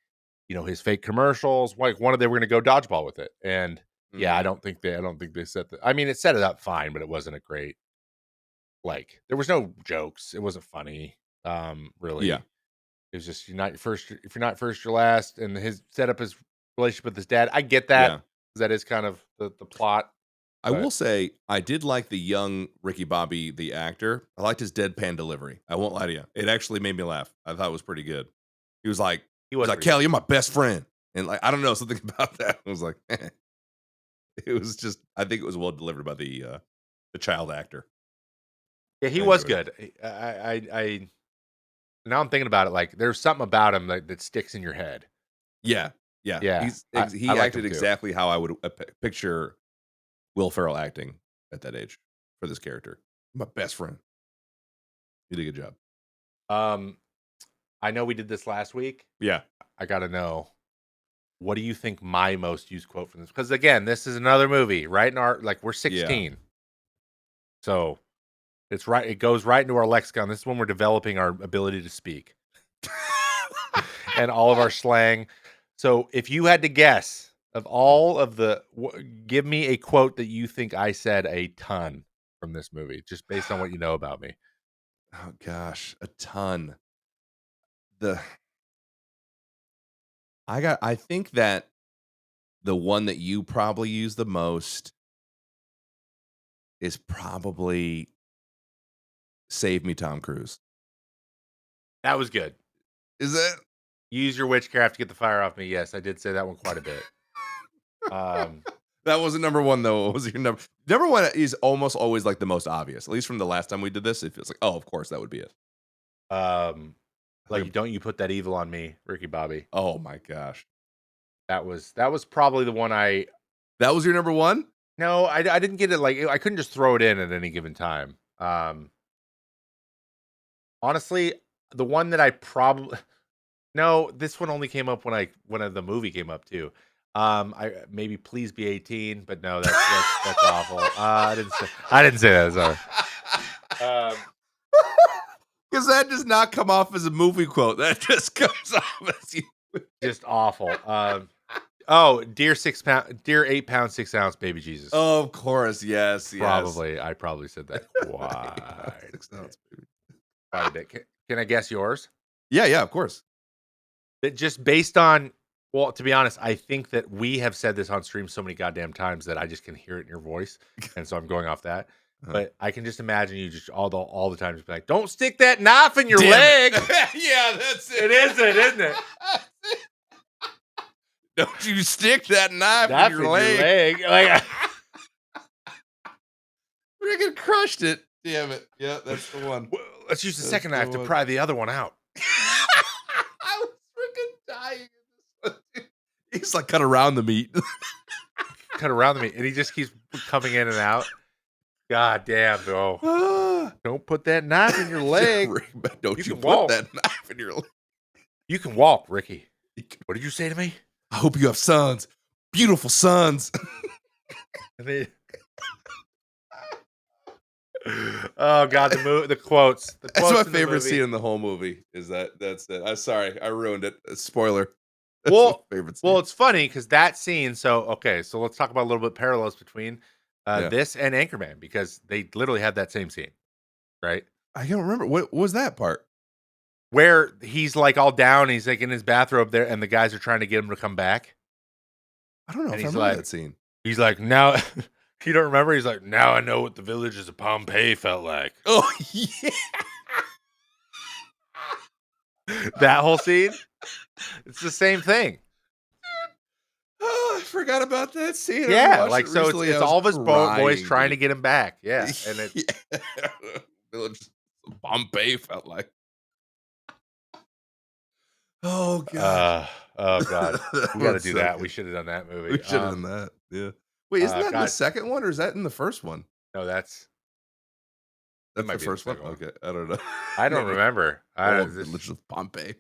his fake commercials. Like they were going to go dodgeball with it, and I don't think they set the. I mean, it set it up fine, but it wasn't a great. Like there was no jokes. It wasn't funny. Really. Yeah. It was just you're not first. If you're not first, you're last. And his set up his relationship with his dad. I get that. Yeah. That is kind of the plot. I will say I did like the young Ricky Bobby, the actor. I liked his deadpan delivery. I won't lie to you. It actually made me laugh. I thought it was pretty good. He was like, Kel, you're my best friend. And like, I don't know, something about that. I was like, It was just, I think it was well delivered by the child actor. Yeah, he was good. I now I'm thinking about it. Like, there's something about him that sticks in your head. Yeah. He acted exactly how I would picture Will Farrell acting at that age for this character. My best friend. You did a good job. I know we did this last week. Yeah. I got to know, what do you think my most used quote from this? Because again, this is another movie, right? In our, like, we're 16. Yeah. So it's right. It goes right into our lexicon. This is when we're developing our ability to speak and all of our slang. So if you had to guess of all of give me a quote that you think I said a ton from this movie, just based on what you know about me. Oh gosh, a ton. I think that the one that you probably use the most is probably "Save Me, Tom Cruise." That was good. Is it? Use your witchcraft to get the fire off me. Yes, I did say that one quite a bit. That wasn't number one though. What was your number? Number one is almost always like the most obvious. At least from the last time we did this, it feels like, oh, of course that would be it. Like, don't you put that evil on me, Ricky Bobby? Oh my gosh, that was probably the one I. That was your number one? No, I didn't get it. Like, I couldn't just throw it in at any given time. Honestly, the one that I probably. No, this one only came up when the movie came up too. I maybe please be 18, but no, that's awful. I didn't say that. Sorry. Because that does not come off as a movie quote. That just comes off as you. Just awful. Dear 8 pound 6 ounce baby Jesus. Oh, of course, yes. I probably said that quite 6 ounce baby. Quite a bit. Can I guess yours? Yeah, of course. That just based on Well, to be honest, I think that we have said this on stream so many goddamn times that I just can hear it in your voice, and so I'm going off that. But I can just imagine you just all the time just be like, "Don't stick that knife in your leg." Yeah, that's it. It is it, isn't it? Don't you stick that knife in your leg. Like, Freaking crushed it. Damn it. Yeah, that's the one. Well, let's use the second knife to pry the other one out. I was freaking dying. He's like, cut around the meat. Cut around the meat. And he just keeps coming in and out. God damn, bro. Don't put that knife in your leg. Don't you put that knife in your leg. You can walk, Ricky. What did you say to me? I hope you have sons. Beautiful sons. Oh God, the quotes. That's my favorite scene in the whole movie. Is that's it? I'm sorry, I ruined it. Spoiler. Well, it's funny because that scene. So let's talk about a little bit parallels between this and Anchorman because they literally had that same scene, right? I don't remember what was that part where he's like all down. He's like in his bathrobe there, and the guys are trying to get him to come back. I don't know if I remember that scene. He's like, now. You don't remember? He's like, now I know what the villages of Pompeii felt like. Oh, yeah. That whole scene? It's the same thing. Oh, I forgot about that scene. Yeah, like, so it's all of his boys trying to get him back. Yeah. And it's villages of Pompeii felt like. Oh, God. Oh, God. We got to do that. We should have done that movie. We should have done that. Yeah. Wait, isn't that in the second one, or is that in the first one? No, that's the first one. Okay, I don't know. I don't remember. Village of Pompeii.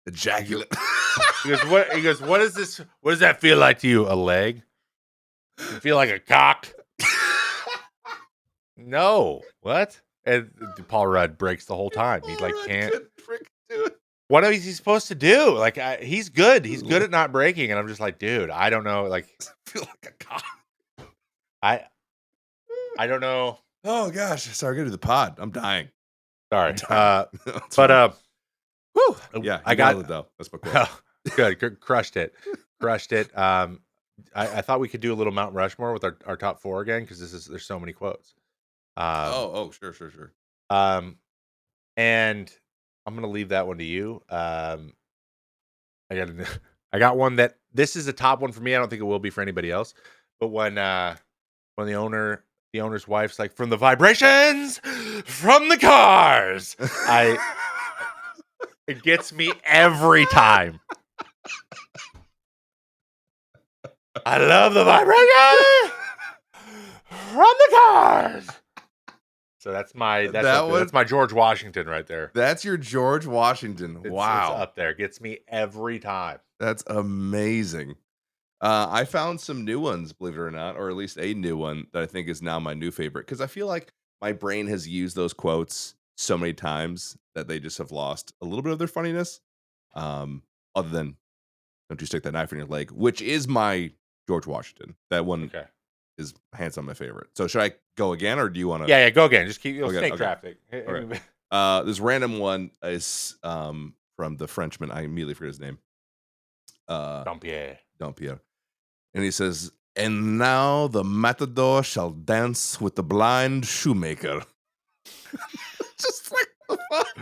Ejaculate. He goes, what is this? What does that feel like to you? A leg? You feel like a cock? No. What? And Paul Rudd breaks the whole time. He like can't do it. What is he supposed to do? Like, he's good. He's good at not breaking. And I'm just like, dude, I don't know. Like, I feel like a cop. I don't know. Oh gosh, sorry, go to the pod. I'm dying. Sorry. Whew. Yeah, I got it though. That's my quote. Good. Crushed it. I thought we could do a little Mount Rushmore with our top 4 again because there's so many quotes. Sure. And I'm gonna leave that one to you. I got one that this is a top one for me. I don't think it will be for anybody else. But when the owner's wife's like, from the vibrations from the cars, it gets me every time. I love the vibration from the cars. So that's my George Washington right there. That's your George Washington. Wow. It's up there. Gets me every time. That's amazing. I found some new ones, believe it or not, or at least a new one that I think is now my new favorite. Because I feel like my brain has used those quotes so many times that they just have lost a little bit of their funniness. Other than, don't you stick that knife in your leg, which is my George Washington. That one is hands on my favorite. So should I go again, or do you want to? Yeah, go again. Just keep snake traffic. Right. This random one is from the Frenchman. I immediately forget his name. Dampierre. And he says, "And now the matador shall dance with the blind shoemaker." Just like the fuck.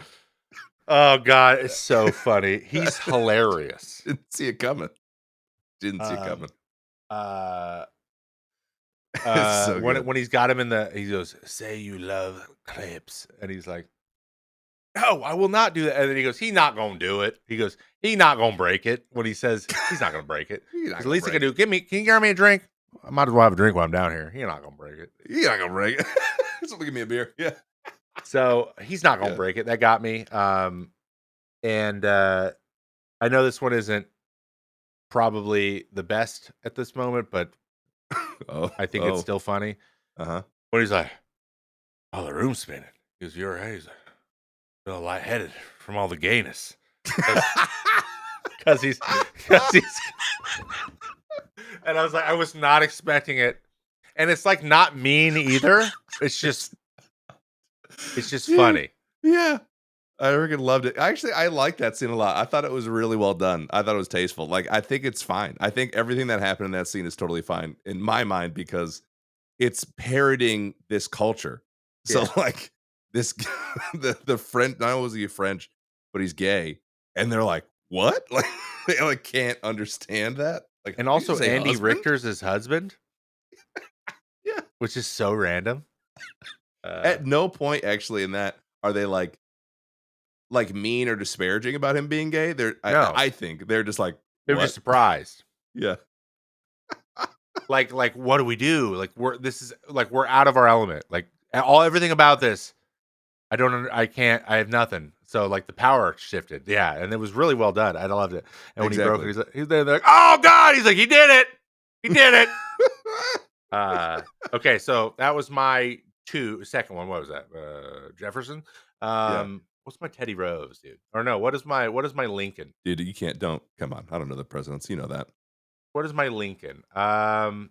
Oh God, it's so funny. He's hilarious. Didn't see it coming. So when he's got him he goes, "Say you love clips," and he's like, "No, I will not do that." And then he goes, "He's not gonna do it." He goes, "He's not gonna break it." When he says he's not gonna break it, the least he can do, can you grab me a drink? I might as well have a drink while I'm down here. He's not gonna break it. Someone give me a beer. Yeah. So he's not gonna break it. That got me. And I know this one isn't probably the best at this moment, but I think it's still funny. But he's like, "Oh, the room's spinning." He goes, "You're right." He's like, "A little lightheaded from all the gayness." Because he's and I was like, I was not expecting it. And it's like not mean either. It's just funny. Yeah. I freaking loved it. Actually, I like that scene a lot. I thought it was really well done. I thought it was tasteful. Like, I think it's fine. I think everything that happened in that scene is totally fine in my mind because it's parroting this culture. So, Yeah. like, this the French, not only was he French, but he's gay, and they're like, "What?" Like, they like can't understand that. Like, And did you also say Andy husband? Richter's his husband, Yeah. which is so random. At no point actually in that are they like mean or disparaging about him being gay. They're No, I think they're just like, they're just "What?" surprised. Yeah. Like what do we do? Like we're out of our element. Like everything about this, I can't, I have nothing. So like the power shifted. Yeah, and it was really well done. I loved it. And when he broke Exactly. it, he's there like, "Oh god." He's like, "He did it. He did it." Okay, so that was my second one. What was that? Jefferson. Yeah. What's my Teddy Rose, dude? Or no, what is my Lincoln? Dude, you can't don't come on. I don't know the presidents. You know that. What is my Lincoln? One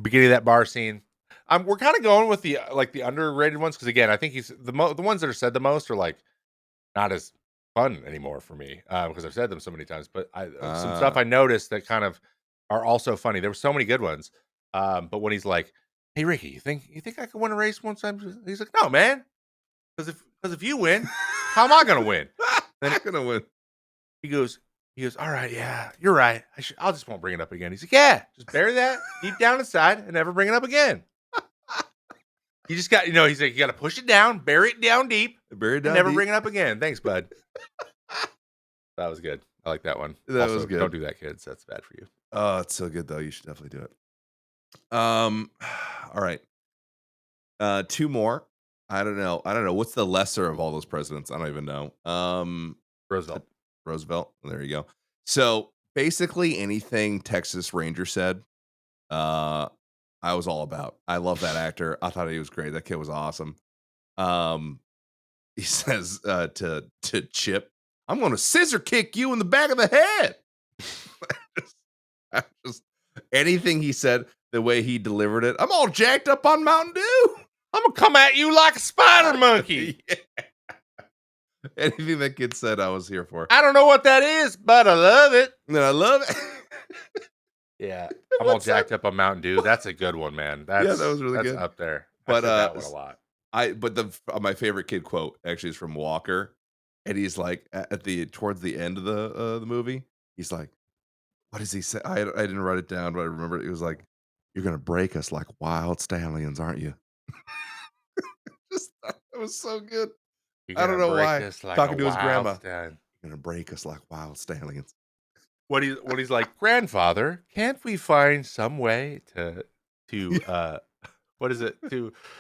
beginning of that bar scene. We're kind of going with the like the underrated ones because again, I think he's the ones that are said the most are like not as fun anymore for me because I've said them so many times. But some stuff Ah. I noticed that kind of are also funny. There were so many good ones. But when he's like, "Hey Ricky, you think I could win a race one time?" He's like, "No, man, because if you win, how am I gonna win?" Then Not gonna win. he goes, "All right, yeah, you're right. I'll just won't bring it up again." He's like, "Yeah, just bury that deep down inside and never bring it up again. You just got, he's like, you got to push it down, bury it down deep, Buried and down never deep. bring it up again." Thanks, bud. That was good. I like that one. That was Also, good. don't do that, kids. That's bad for you. Oh, it's so good though. You should definitely do it. All right. Two more. I don't know. What's the lesser of all those presidents? I don't even know. Roosevelt. Roosevelt. There you go. So basically anything Texas Ranger said, uh, I was all about. I love that actor. I thought he was great. That kid was awesome. Um, he says to Chip, "I'm gonna scissor kick you in the back of the head." I just anything he said, the way he delivered it, I'm all jacked up on Mountain Dew. I'm gonna come at you like a spider monkey. Yeah. Anything that kid said, I was here for. I don't know what that is, but I love it. And I love it. Yeah, I'm all jacked up on Mountain Dew. That's a good one, man. Yeah, that was really that's good. up there. But I said that one a lot. My favorite kid quote actually is from Walker, and he's like at the towards the end of the movie, he's like, what does he say? I didn't write it down, but I remember it was like, "You're gonna break us like wild stallions, aren't you?" Just that was so good. You're I don't gonna know break why. us like a Talking to his wild grandma, stallion. "You're gonna break us like wild stallions." What he's like, "Grandfather, can't we find some way to what is it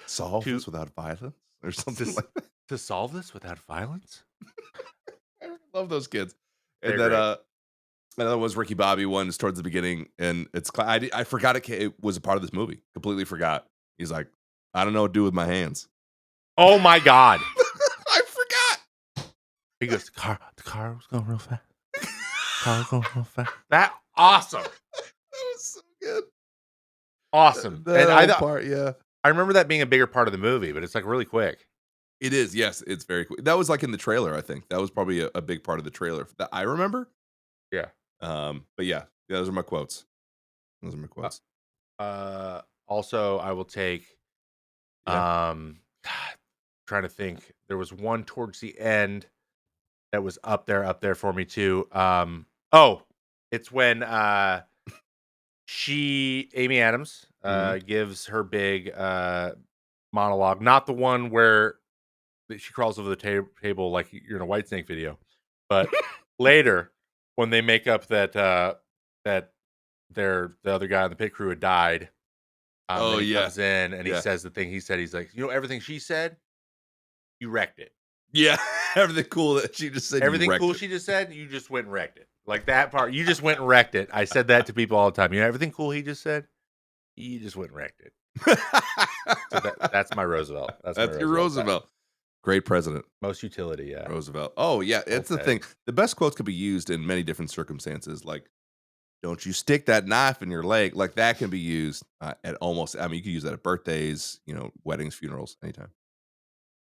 Solve to this without violence or something to like that. to solve this without violence?" I love those kids. And They're then great. another was Ricky Bobby one is towards the beginning, and I forgot it was a part of this movie. Completely forgot. He's like, "I don't know what to do with my hands." Oh my god. I forgot. He goes, the car was going real fast. Car was going real fast. That awesome. That was so good. Awesome. That And whole part, yeah. I remember that being a bigger part of the movie, but it's like really quick. It is, yes, it's very quick. That was like in the trailer, I think. That was probably a big part of the trailer that I remember. Yeah. But yeah, those are my quotes. Those are my Uh, quotes. Also I will take Yeah. God, trying to think. There was one towards the end that was up there for me too. It's when Amy Adams Mhm. gives her big monologue, not the one where she crawls over the table like you're in a White Snake video, but later when they make up that the other guy on the pit crew had died. Oh, And he yeah. comes in and he Yeah. says the thing he said. He's like, everything she said, you wrecked it. Yeah. Everything cool that she just said, you Everything wrecked cool it. she just said, you just went and wrecked it. Like that part, you just went and wrecked it. I said that to people all the time. Everything cool he just said, you just went and wrecked it. So that's my Roosevelt. That's my your Roosevelt. Roosevelt. Great president. Most utility, yeah. Roosevelt. Oh, yeah. It's the thing. The best quotes could be used in many different circumstances. Like, "Don't you stick that knife in your leg." Like, that can be used at almost, I mean, you can use that at birthdays, weddings, funerals, anytime.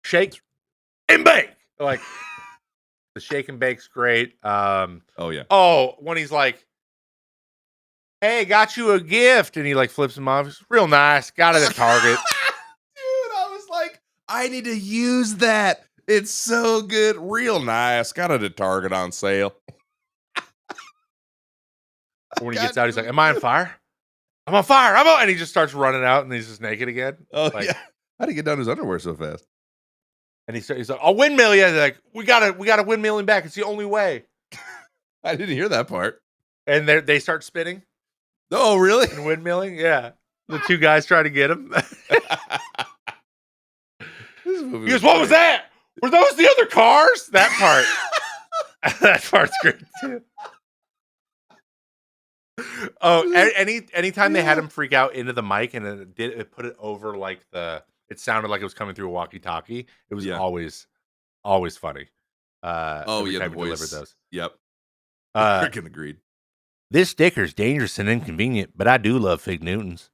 Shake and bake. Like the shake and bake's great. Oh yeah. Oh, when he's like, "Hey, got you a gift," and he like flips him off. It's real nice. Got it at Target. Dude, I was like, I need to use that. It's so good. Real nice. Got it at Target on sale. When he gets out, he's like, "Am I on fire? I'm on fire. I'm on," and he just starts running out, and he's just naked again. Oh like, yeah. How'd he get down his underwear so fast? And he's like, "I'll windmill you." Like, we gotta windmill him back. It's the only way. I didn't hear that part. And they start spinning. Oh really? And windmilling. Yeah, the two guys try to get him. He goes, "What was that? Were those the other cars?" That part. That part's great too. Oh, anytime they had him freak out into the mic and it put it over like it sounded like it was coming through a walkie-talkie. It was always funny. The voice. Delivered those. Yep. Freaking agreed. This sticker's dangerous and inconvenient, but I do love Fig Newtons.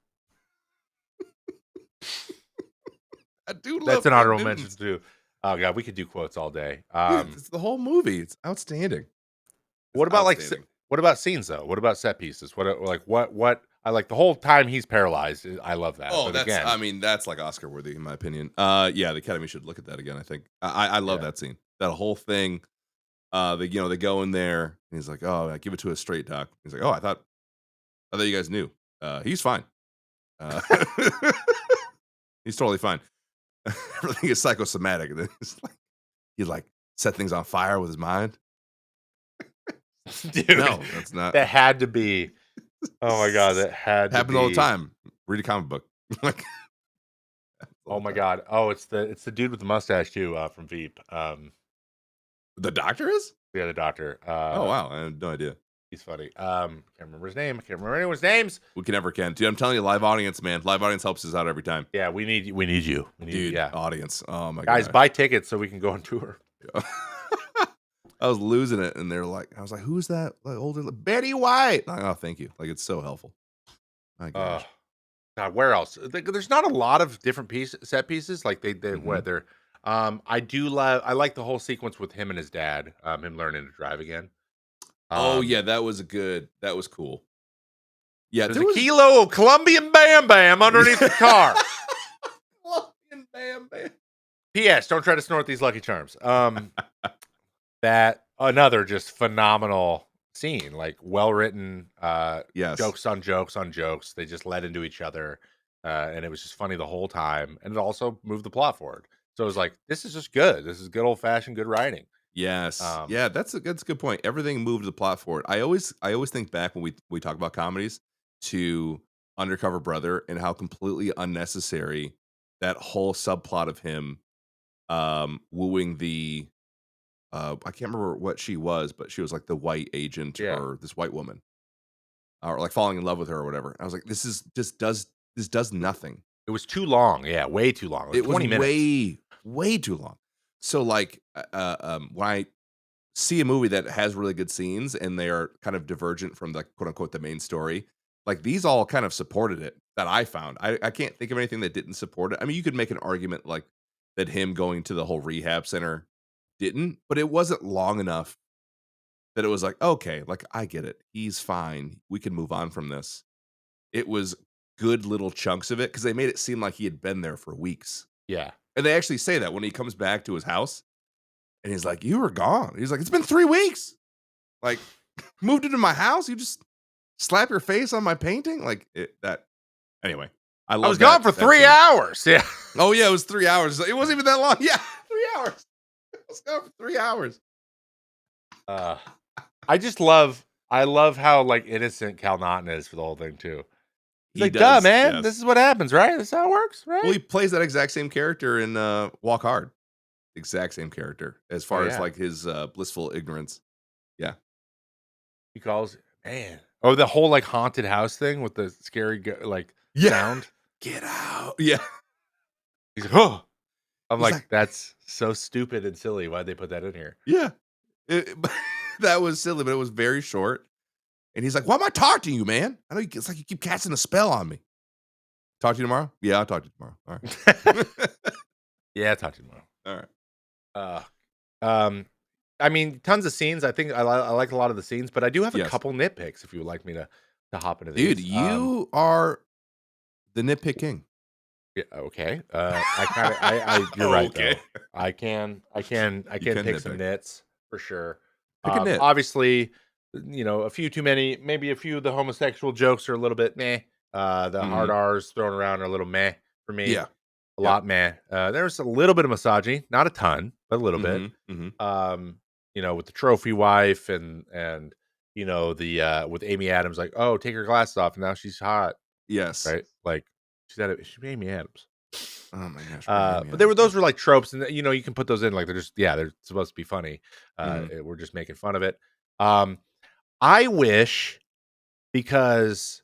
I do love. That's an honorable mention too. Oh god, we could do quotes all day. It's the whole movie. It's outstanding. What about scenes though? What about set pieces? What I like the whole time he's paralyzed. I love that. Oh, that's like Oscar worthy in my opinion. Yeah, the Academy should look at that again. I think I love that scene. That whole thing. They go in there and he's like, "Oh, I give it to a straight doc." He's like, "Oh, I thought you guys knew. He's fine. He's totally fine. Everything is psychosomatic." And then he set things on fire with his mind. Dude, no, that's not. That had to be. Oh my god, that happens all the time. Read a comic book. Oh my god. Oh, it's the dude with the mustache too, from Veep. The doctor is? Yeah, the doctor. Oh wow, I had no idea. He's funny. Can't remember his name. I can't remember anyone's names. We can. Dude, I'm telling you, live audience, man. Live audience helps us out every time. Yeah, we need you. Dude, audience. Oh my god. Guys, buy tickets so we can go on tour. Yeah. I was losing it, and I was like, "Who's that? Like older Betty White?" Like, oh, thank you. Like, it's so helpful. My gosh. God, where else? There's not a lot of different set pieces. Like where they're. I like the whole sequence with him and his dad. Him learning to drive again. That was cool. Yeah, there's a kilo of Colombian Bam Bam underneath the car. Colombian Bam Bam. P.S. Don't try to snort these Lucky Charms. That another just phenomenal scene, like well written. Jokes on jokes on jokes. They just led into each other, and it was just funny the whole time, and it also moved the plot forward. So it was like, this is just good. This is good old fashioned good writing. Yes. That's a good point. Everything moved the plot forward. I always think back when we talk about comedies to Undercover Brother and how completely unnecessary that whole subplot of him wooing the I can't remember what she was, but she was like the white agent or this white woman. Or like falling in love with her or whatever. I was like, this does nothing. It was too long. Yeah, way too long. It was 20 minutes. Way too long. So like when I see a movie that has really good scenes and they are kind of divergent from the quote unquote the main story, like these all kind of supported it that I found. I can't think of anything that didn't support it. I mean, you could make an argument like that him going to the whole rehab center didn't, but it wasn't long enough that it was like, okay, like I get it. He's fine. We can move on from this. It was good little chunks of it because they made it seem like he had been there for weeks. Yeah. And they actually say that when he comes back to his house and he's like, "You were gone." He's like, "It's been 3 weeks. Like, moved into my house. You just slap your face on my painting." Like that. Anyway, I was gone for 3 hours. Yeah. Oh yeah, it was 3 hours. It wasn't even that long. Yeah, 3 hours. I was gone for 3 hours. I love how like innocent Cal Naughton is for the whole thing too. He's like, does, duh, man. yes. This is what happens, right? This is how it works, right? Well, he plays that exact same character in Walk Hard. Exact same character as far as like his blissful ignorance. Yeah. He calls, man. Oh, the whole like haunted house thing with the scary sound. Get out. Yeah. He's like, oh. I'm like, that's so stupid and silly. Why'd they put that in here? Yeah. That was silly, but it was very short. And he's like, "Why am I talking to you, man? I know it's like you keep casting a spell on me." Talk to you tomorrow? Yeah, I'll talk to you tomorrow. All right. Yeah, I'll talk to you tomorrow. All right. Uh, um, I mean, tons of scenes. I think I like a lot of the scenes, but I do have a Yes. couple nitpicks if you would like me to hop into Dude, these. you are the nitpick king. Yeah, okay. I you're right Okay. though. I You can can pick some nitpick. nits for sure. Pick a nit. Obviously, a few too many. Maybe a few of the homosexual jokes are a little bit meh. The hard Mhm. R's thrown around are a little meh for me. Yeah. A Yep. lot meh. There's a little bit of misogyny, not a ton, but a little bit. Mhm. Mhm. Um, with the trophy wife and the with Amy Adams, like, oh, take her glasses off and now she's hot, Yes. right? Like she's Amy Adams. Oh my gosh, poor Amy But Adams, yeah. those were like tropes, and you can put those in like they're supposed to be funny. Mhm. We're just making fun of it. Um, I wish because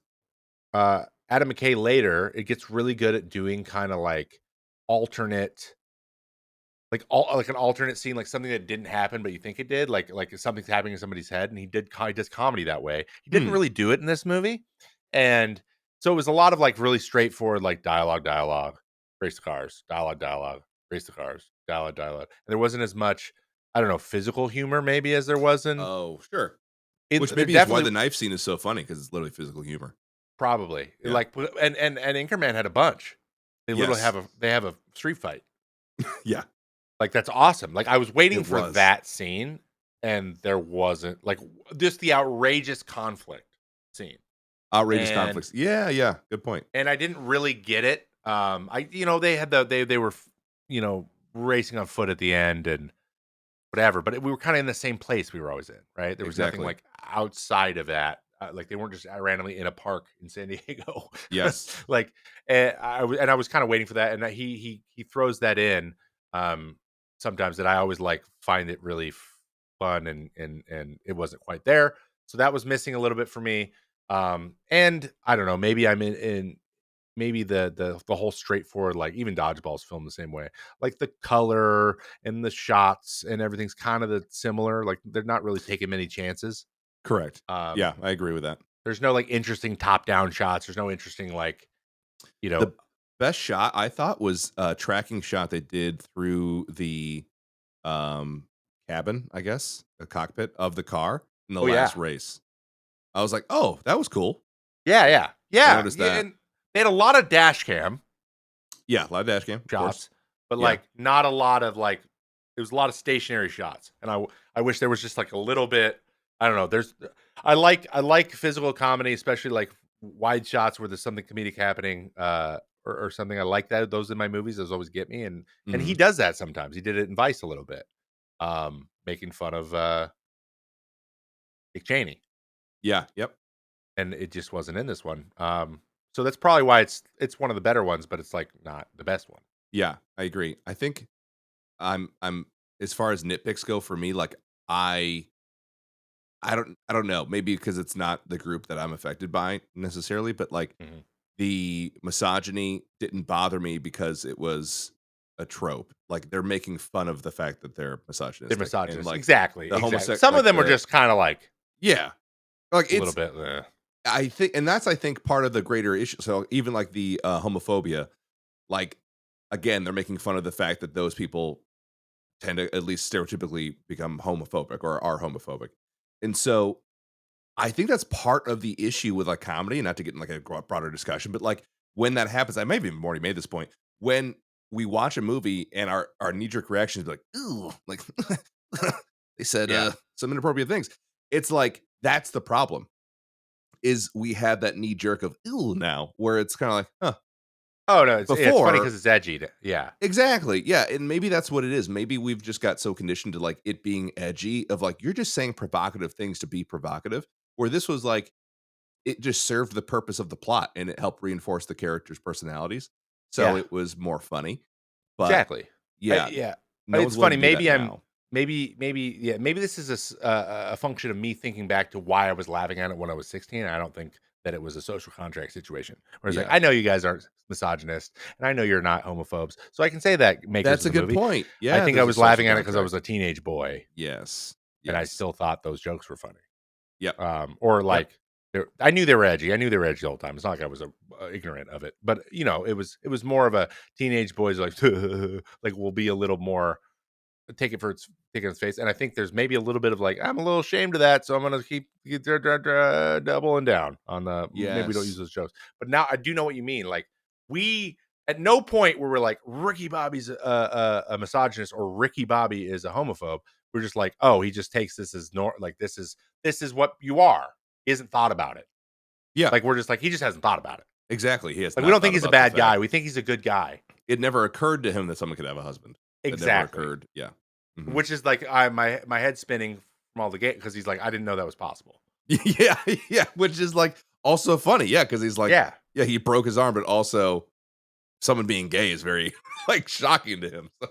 Adam McKay later it gets really good at doing kind of like alternate, like an alternate scene, like something that didn't happen but you think it did, like something's happening in somebody's head, and he does comedy that way. He didn't Hmm. really do it in this movie, and so it was a lot of like really straightforward, like dialogue, race the cars, dialogue, race the cars, dialogue. And there wasn't as much, I don't know, physical humor maybe as there was in. Oh, sure. Which There maybe is why definitely the knife scene is so funny because it's literally physical humor. probably Yeah. like and Anchorman had a bunch. They literally Yes. have a street fight. Yeah. Like, that's awesome. Like, I was waiting It for was. that scene, and there wasn't. Like, just the outrageous conflict scene. Outrageous And conflicts. Yeah, yeah. Good point. I didn't really get it. They had they were, racing on foot at the end and whatever, but we were kinda in the same place we were always in, right? There was nothing, Exactly. like, outside of that. Like, they weren't just randomly in a park in San Diego. Yes. Like, I was kinda waiting for that, and that he throws that in, um, sometimes that I always, like, find it really fun, and it wasn't quite there. So that was missing a little bit for me. And I don't know, maybe I'm in maybe the whole straightforward, like even Dodgeball's filmed the same way. Like the color and the shots and everything's kind of similar. Like they're not really taking many chances. Correct. Um, Yeah, I agree with that. there's no like interesting top down shots. There's no interesting like you know. The best shot I thought was a tracking shot they did through the um cabin, I guess, a cockpit of the car in the Oh yeah, last race. I was like, "Oh, that was cool." I noticed yeah. that. And they had a lot of dash cam Yeah, live dash cam, of course. shots, but Yeah. like not a lot of like. It was a lot of stationary shots, and I wish there was just like a little bit. I don't know. I like physical comedy, especially like wide shots where there's something comedic happening, or something. I like that. Those in my movies, those always get me, and he Mhm. does that sometimes. He did it in Vice a little bit, making fun of Dick Cheney, Yeah, yep. and it just wasn't in this one. So that's probably why it's one of the better ones, but it's like not the best one. Yeah, I agree. I think I'm as far as nitpicks go for me, like I I don't know, maybe because it's not the group that I'm affected by necessarily, but like Mhm. the misogyny didn't bother me because it was a trope. Like they're making fun of the fact that they're They're misogynistic and misogynist, like exactly, the exactly. homosexual Some of like them were the just kind of like yeah. Like a little it's bit. I think and that's I think part of the greater issue. So even like the homophobia, like again, they're making fun of the fact that those people tend to at least stereotypically become homophobic or are homophobic. And so I think that's part of the issue with like comedy, and not to get in like a broader discussion, but like when that happens, I may have even already made this point. When we watch a movie and our knee jerk reaction is like, ooh, like they said Yeah. some inappropriate things. It's like that's the problem. Is we have that knee jerk of ooh now, where it's kind of like, huh. Oh, no, it's funny Before because it's edgy to yeah. exactly. Yeah. And maybe that's what it is. Maybe we've just got so conditioned to like it being edgy of like, you're just saying provocative things to be provocative. Where this was like, it just served the purpose of the plot and it helped reinforce the characters' personalities. So Yeah, it was more funny. But exactly. yeah, Yeah. no It's one's willing funny, to do that maybe now. maybe this is a function of me thinking back to why I was laughing at it when I was 16. I don't think that it was a social contract situation. Whereas like, Yeah. I know you guys aren't misogynist, and I know you're not homophobes, so I can say that makers That's of a the good movie. point. I Yeah, think I there's a was social laughing at it because I was contract. a teenage boy, Yes. and I Yes. still thought those jokes were funny. Yep. Or Yep. like I knew they were edgy. I knew they were edgy the whole time. It's not like I was ignorant of it, but it was more of a teenage boys like like will be a little more. take it for its face. And I think there's maybe a little bit of like, I'm a little ashamed of that, so I'm gonna keep doubling down on the maybe we don't use those jokes. But now I do know what you mean. Like we at no point where we're like Ricky Bobby's a misogynist or Ricky Bobby is a homophobe. We're just like, oh, he just takes this as like this is what you are. He hasn't thought about it. Yeah, like we're just like he just hasn't thought about it. Exactly. He has. Like we don't think he's a bad guy. We think he's a good guy. It never occurred to him that someone could have a husband. Exactly. It never occurred. Yeah. Mm-hmm. Which is like my head spinning from all the game because he's like, I didn't know that was possible. Yeah. Which is like also funny. Yeah, because he's like, yeah, he broke his arm, but also someone being gay is very like shocking to him. So,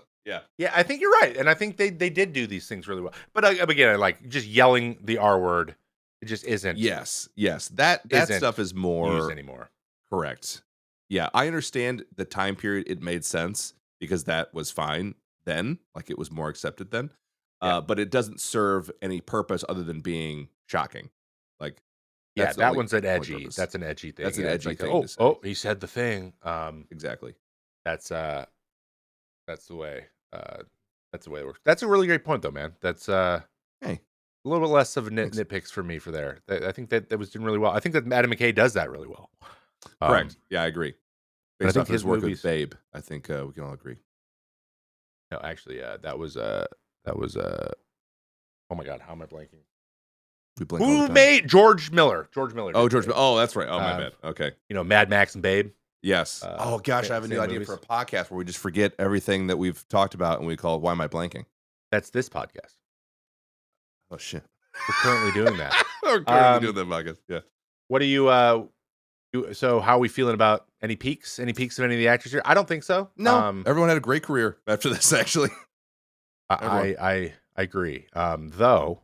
yeah, I think you're right, and I think they did do these things really well. But again, like just yelling the R word, it just isn't. Yes, that stuff is more used anymore. Correct. Yeah, I understand the time period. It made sense because that was fine then, like it was more accepted then. But it doesn't serve any purpose other than being shocking. Like, that one's an edgy. That's an edgy thing. That's an edgy like, thing. Oh, he said the thing. Exactly. That's the way. That's the way it works. That's a really great point, though, man. That's hey, a little bit less of a nitpicks for me for there. I think that was doing really well. I think that Adam McKay does that really well. Correct. Yeah, I agree. Based off his work with Babe, I think we can all agree. No, actually, that was oh my god, how am I blanking? Who made George Miller? George Miller. Oh, George Miller. Oh, that's right. Oh, my bad. Okay. Mad Max and Babe. Yes. Oh gosh, I have a new idea for a podcast where we just forget everything that we've talked about and we call "Why Am I Blanking?" That's this podcast. Oh shit. We're currently doing that. We're currently doing that podcast. Yeah. What do you? So how are we feeling about any peaks? Any peaks of any of the actors here? I don't think so. No. Everyone had a great career after this. Actually, I agree. Though,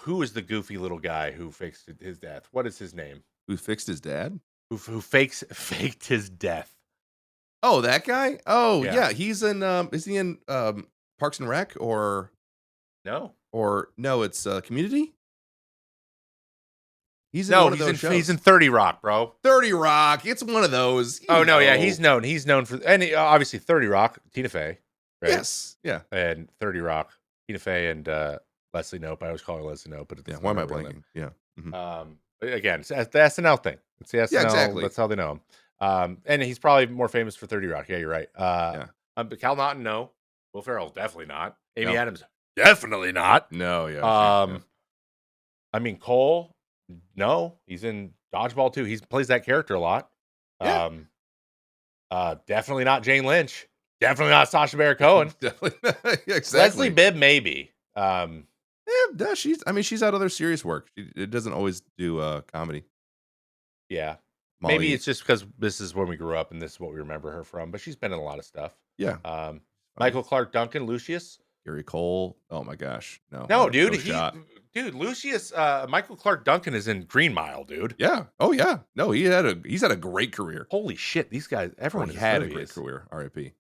who is the goofy little guy who fixed his death? What is his name? Who fixed his dad? Who faked his death? Oh, that guy? Oh, yeah. He's in. Is he in Parks and Rec or no? Or no? It's Community. He's in one of those shows. He's in 30 Rock, bro. 30 Rock. It's one of those. Oh no, yeah, he's known. He's known for obviously 30 Rock, Tina Fey, right? Yes, yeah, and 30 Rock, Tina Fey and Leslie Knope. I always call her Leslie Knope, but why am I blanking? Yeah. Again, it's the SNL thing. It's the SNL. Yeah, exactly. That's how they know him. And he's probably more famous for 30 Rock. Yeah, you're right. But Cal Naughton, no. Will Ferrell, definitely not. Amy Adams, definitely not. No, yeah. I mean, Cole, no. He's in Dodgeball too. He plays that character a lot. Yeah. Definitely not Jane Lynch. Definitely not Sacha Baron Cohen. Definitely. Yeah, exactly. Leslie Bibb, maybe. Yeah, she's out other serious work. It doesn't always do comedy. Yeah. Maybe it's just because this is when we grew up and this is what we remember her from, but she's been in a lot of stuff. Yeah. Michael Clark Duncan, Lucius. Gary Cole. Oh my gosh. No, dude. Lucius, Michael Clark Duncan is in Green Mile, dude. Yeah. Oh yeah. No, he's had a great career. Holy shit. These guys, everyone had a great career. R.I.P.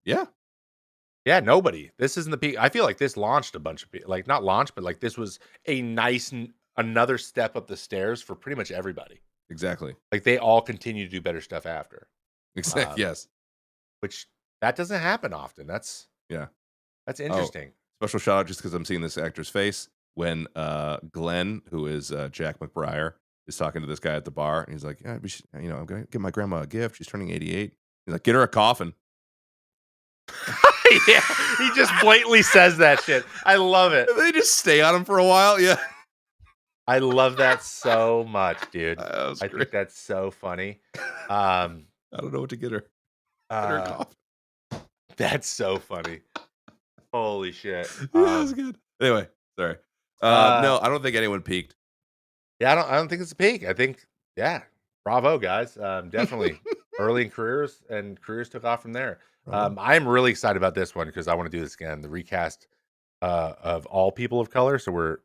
Yeah. Yeah, nobody. This isn't the peak. I feel like this launched a bunch of people. Like, not launched, but like this was a nice another step up the stairs for pretty much everybody. Exactly. Like they all continue to do better stuff after. Exactly. Yes. Which that doesn't happen often. That's interesting. Special shout out just because I'm seeing this actor's face when Glenn, who is Jack McBriar, is talking to this guy at the bar, and he's like, "Yeah, I'm gonna give my grandma a gift. She's turning 88." He's like, "Get her a coffin." Yeah, he just blatantly says that shit. I love it. They just stay on him for a while. Yeah, I love that so much, dude. I think that's so funny. I don't know what to get her. Get her a coffin. That's so funny. Holy shit. That's good. Anyway, sorry. No, I don't think anyone peaked. Yeah, I don't think it's a peak. I think, bravo, guys. Definitely early in careers, and careers took off from there. I'm really excited about this one because I want to do this again. The recast of all people of color. So we're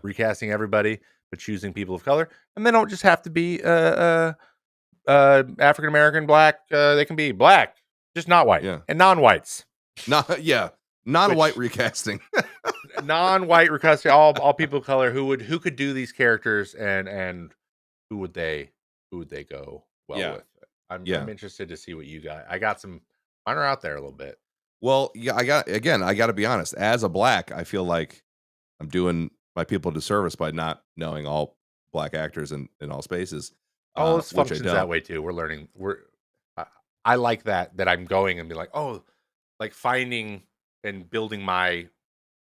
recasting everybody, but choosing people of color. And they don't just have to be African American, black. They can be black, just not white. Yeah. And non-whites. Non-white recasting. Non-white recasting, all people of color who could do these characters and who would they go well with. I'm interested to see what you got. I got Mine are out there a little bit. Well, yeah, I got to be honest. As a black, I feel like I'm doing my people a disservice by not knowing all black actors in all spaces. Oh, this Which I functions that don't. way too. We're learning. I like that I'm going and be like, oh, like finding and building my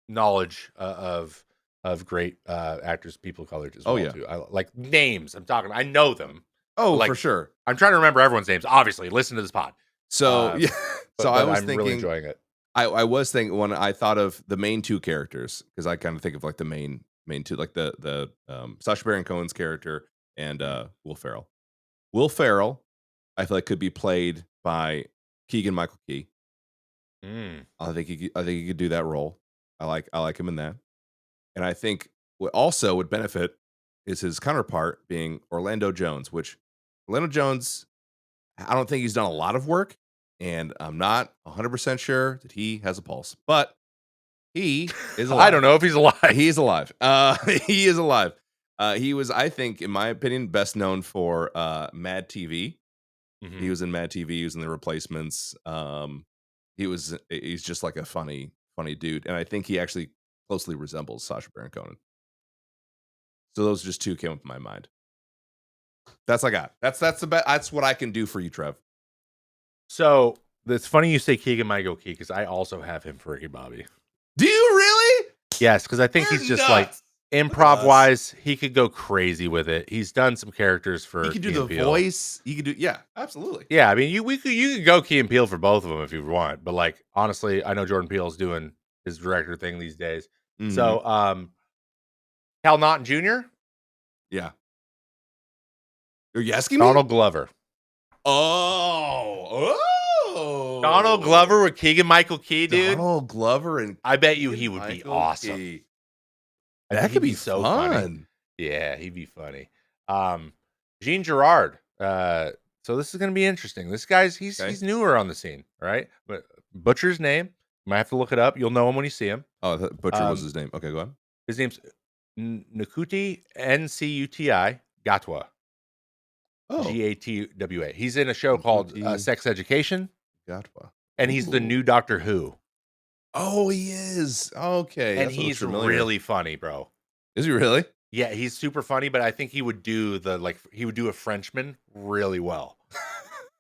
knowledge of great actors, people of color as Oh well yeah. too. I like names. I'm talking. I know them. Oh, Like for sure. I'm trying to remember everyone's names. Obviously, listen to this pod. So yeah. So I But was I'm thinking. really enjoying it. I was thinking when I thought of the main two characters, because I kind of think of like the main two, like the Sacha Baron Cohen's character and Will Ferrell. Will Ferrell, I feel like could be played by Keegan Michael Key. I think he could do that role. I like him in that. And I think what also would benefit is his counterpart being Orlando Jones, which Orlando Jones, I don't think he's done a lot of work, and I'm not 100% sure that he has a pulse, but he is alive. I don't know if he's alive. He's alive. He is alive. He was, I think, in my opinion, best known for Mad TV. He was in Mad TV. He was in The Replacements. He's just like a funny dude, and I think he actually closely resembles Sacha Baron Cohen. So those just two came up in my mind. That's what I got. That's what I can do for you, Trev. So it's funny you say Keegan Michael Key because I also have him for Ricky Bobby. Do you really? Yes, because I think he's just like improv wise, he could go crazy with it. He's done some characters for. He could do the voice. He could do, yeah, absolutely. Yeah, I mean, you could go Key and Peele for both of them if you want, but like honestly, I know Jordan Peele's doing his director thing these days. So, Cal Naughton Jr. Yeah. Are you asking me? Donald Glover. Oh. Donald Glover with Keegan Michael Key, dude. Donald Glover and I bet you he would be awesome. Key. That could be so fun. Funny. Yeah, he'd be funny. Jean Girard. So this is gonna be interesting. This guy's he's newer on the scene, right? But Butcher's name, you might have to look it up. You'll know him when you see him. Oh, Butcher was his name. Okay, go ahead. His name's Ncuti Ncuti Gatwa. Oh. Gatwa. He's in a show called Sex Education. Gatwa. And he's the new Doctor Who. Oh, he is. Okay. And he's really funny, bro. Is he really? Yeah, he's super funny, but I think he would do a Frenchman really well.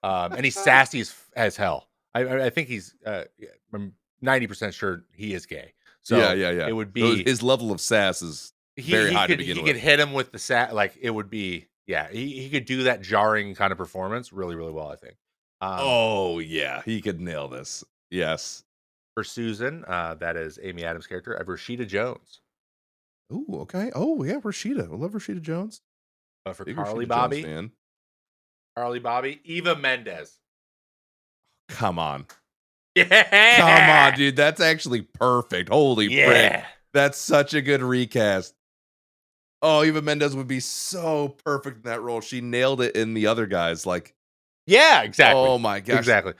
And he's sassy as hell. I think he's I'm 90% sure he is gay. So yeah. It would be his level of sass is very high to begin with. He could hit him with the sass, like it would be. Yeah, he could do that jarring kind of performance really, really well, I think. Oh yeah, he could nail this. Yes. For Susan, that is Amy Adams' character, Rashida Jones. Oh, okay. Oh yeah, Rashida. I love Rashida Jones. For Carly Bobby, Eva Mendes. Come on. Yeah. Come on, dude. That's actually perfect. Holy frick. That's such a good recast. Oh, Eva Mendes would be so perfect in that role. She nailed it in the other guys. Like, yeah, exactly. Oh my gosh. Exactly.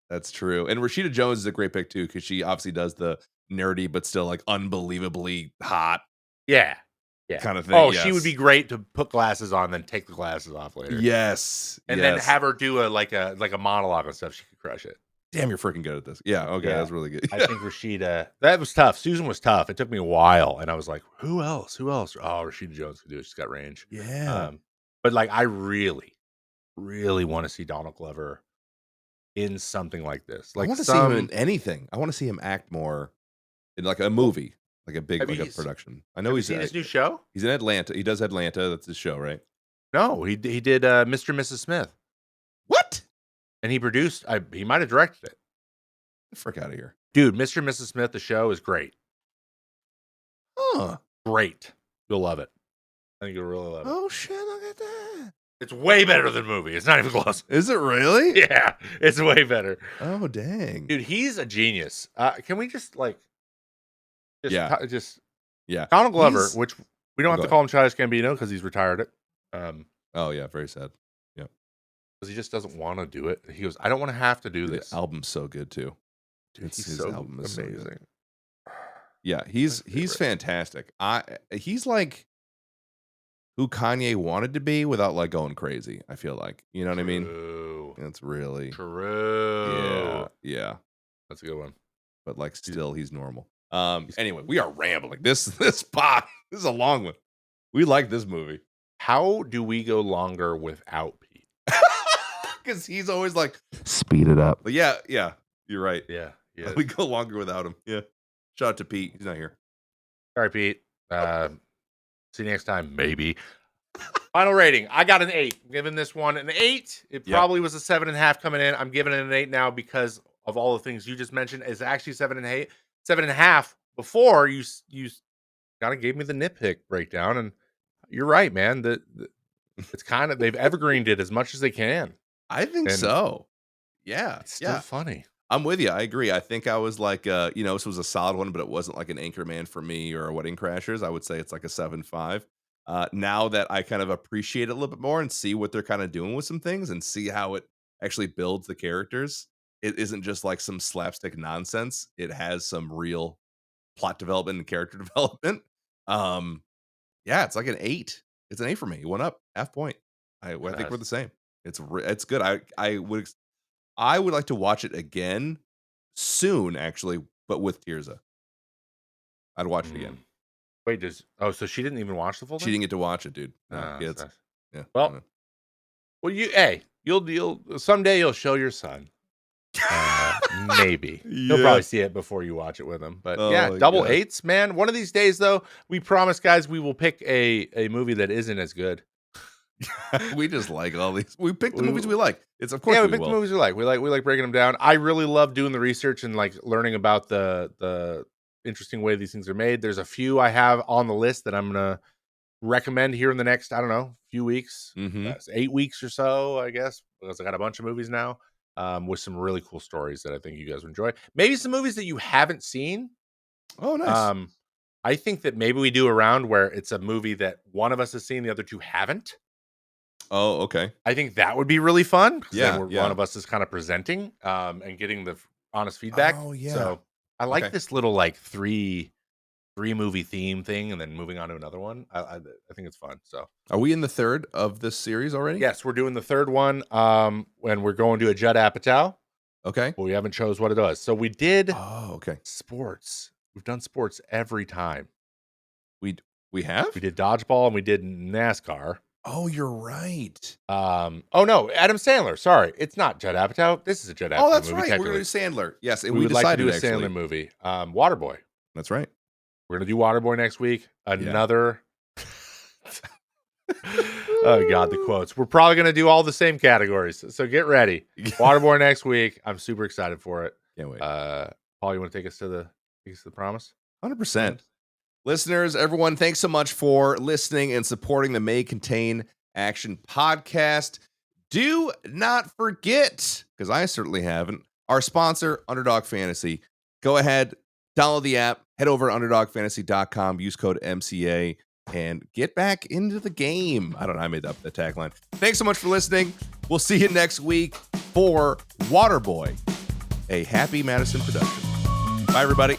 That's true. And Rashida Jones is a great pick too, because she obviously does the nerdy but still like unbelievably hot. Yeah. Kind of thing. Oh, she would be great to put glasses on, then take the glasses off later. Yes. And then have her do a monologue and stuff. She could crush it. Damn, you're freaking good at this. Yeah, okay, that's really good. I think Rashida, that was tough. Susan was tough. It took me a while, and I was like, who else? Oh, Rashida Jones could do it. She's got range. Yeah. But like, I really, really want to see Donald Glover in something like this. Like, I want to see him in anything. I want to see him act more in like a movie, like a big a production. I know he's in his new show. He's in Atlanta. He does Atlanta. That's his show, right? No, he did Mr. and Mrs. Smith. What? And he produced. He might have directed it. Get the frick out of here, dude. Mr. and Mrs. Smith. The show is great. Huh? Great. You'll love it. I think you'll really love it. Oh shit! Look at that. It's way better than the movie. It's not even close. Is it really? Yeah, it's way better. Oh dang, dude, he's a genius. Can we just yeah, Donald Glover, which we don't have to call him Childish Gambino because he's retired it. Oh yeah, very sad. Yeah, because he just doesn't want to do it. He goes, I don't want to have to do this. The album's so good too. Dude, his album is amazing. So yeah, he's fantastic. He's like, who Kanye wanted to be without like going crazy. I feel like, you know what I mean? It's really true. Yeah. That's a good one. But like, still, he's normal. Anyway, we are rambling. This spot. This is a long one. We like this movie. How do we go longer without Pete? Because he's always like, speed it up. But yeah, you're right. Yeah. We go longer without him. Yeah. Shout out to Pete. He's not here. All right, Pete. See you next time, maybe. Final rating. I got an 8. I'm giving this one an 8. It probably was a 7.5 coming in. I'm giving it an 8 now because of all the things you just mentioned. It's actually 7.5. Before you kind of gave me the nitpick breakdown, and you're right, man. It's kind of, they've evergreened it as much as they can. I think so. Yeah, it's still funny. I'm with you. I agree. I think I was like, this was a solid one, but it wasn't like an Anchorman for me or a Wedding Crashers. I would say it's like a 7.5. Now that I kind of appreciate it a little bit more and see what they're kind of doing with some things and see how it actually builds the characters, it isn't just like some slapstick nonsense. It has some real plot development and character development. It's like an 8. It's an 8 for me. It went up half point. I think we're the same. It's good. I would like to watch it again soon, actually, but with Tirza. I'd watch it again. Wait, so she didn't even watch the full thing? She didn't get to watch it, dude. No, kids. Yeah. Well, you'll someday you'll show your son. Maybe he'll probably see it before you watch it with him. But double 8s, man. One of these days, though, we promise, guys, we will pick a movie that isn't as good. We just like all these. We pick the movies we like. It's of course we pick the movies we like. We like breaking them down. I really love doing the research and like learning about the interesting way these things are made. There's a few I have on the list that I'm gonna recommend here in the next, I don't know, few weeks, 8 weeks or so, I guess, because I got a bunch of movies now with some really cool stories that I think you guys would enjoy. Maybe some movies that you haven't seen. Oh, nice. I think that maybe we do a round where it's a movie that one of us has seen, the other two haven't. Oh, okay. I think that would be really fun. One of us is kind of presenting and getting the honest feedback. Oh, yeah. So I like this little like three movie theme thing and then moving on to another one. I think it's fun. So are we in the third of this series already? Yes, we're doing the third one. And we're going to a Judd Apatow. Okay. But we haven't chose what it was. So we did sports. We've done sports every time. We have? We did Dodgeball and we did NASCAR. Oh, you're right. Oh no, Adam Sandler. Sorry, it's not Judd Apatow. This is a Judd Apatow movie. Oh, that's right. We're gonna do Sandler. Yes, we would like to do a Sandler movie. Waterboy. That's right. We're gonna do Waterboy next week. Another. Oh God, the quotes. We're probably gonna do all the same categories, so get ready. Waterboy next week. I'm super excited for it. Can't wait. Paul, you want to take us to the promise? 100%. Listeners, everyone, thanks so much for listening and supporting the May Contain Action podcast. Do not forget, because I certainly haven't, our sponsor, Underdog Fantasy. Go ahead, download the app, head over to underdogfantasy.com, use code MCA, and get back into the game. I don't know, I made up the tagline. Thanks so much for listening. We'll see you next week for Waterboy, a Happy Madison production. Bye, everybody.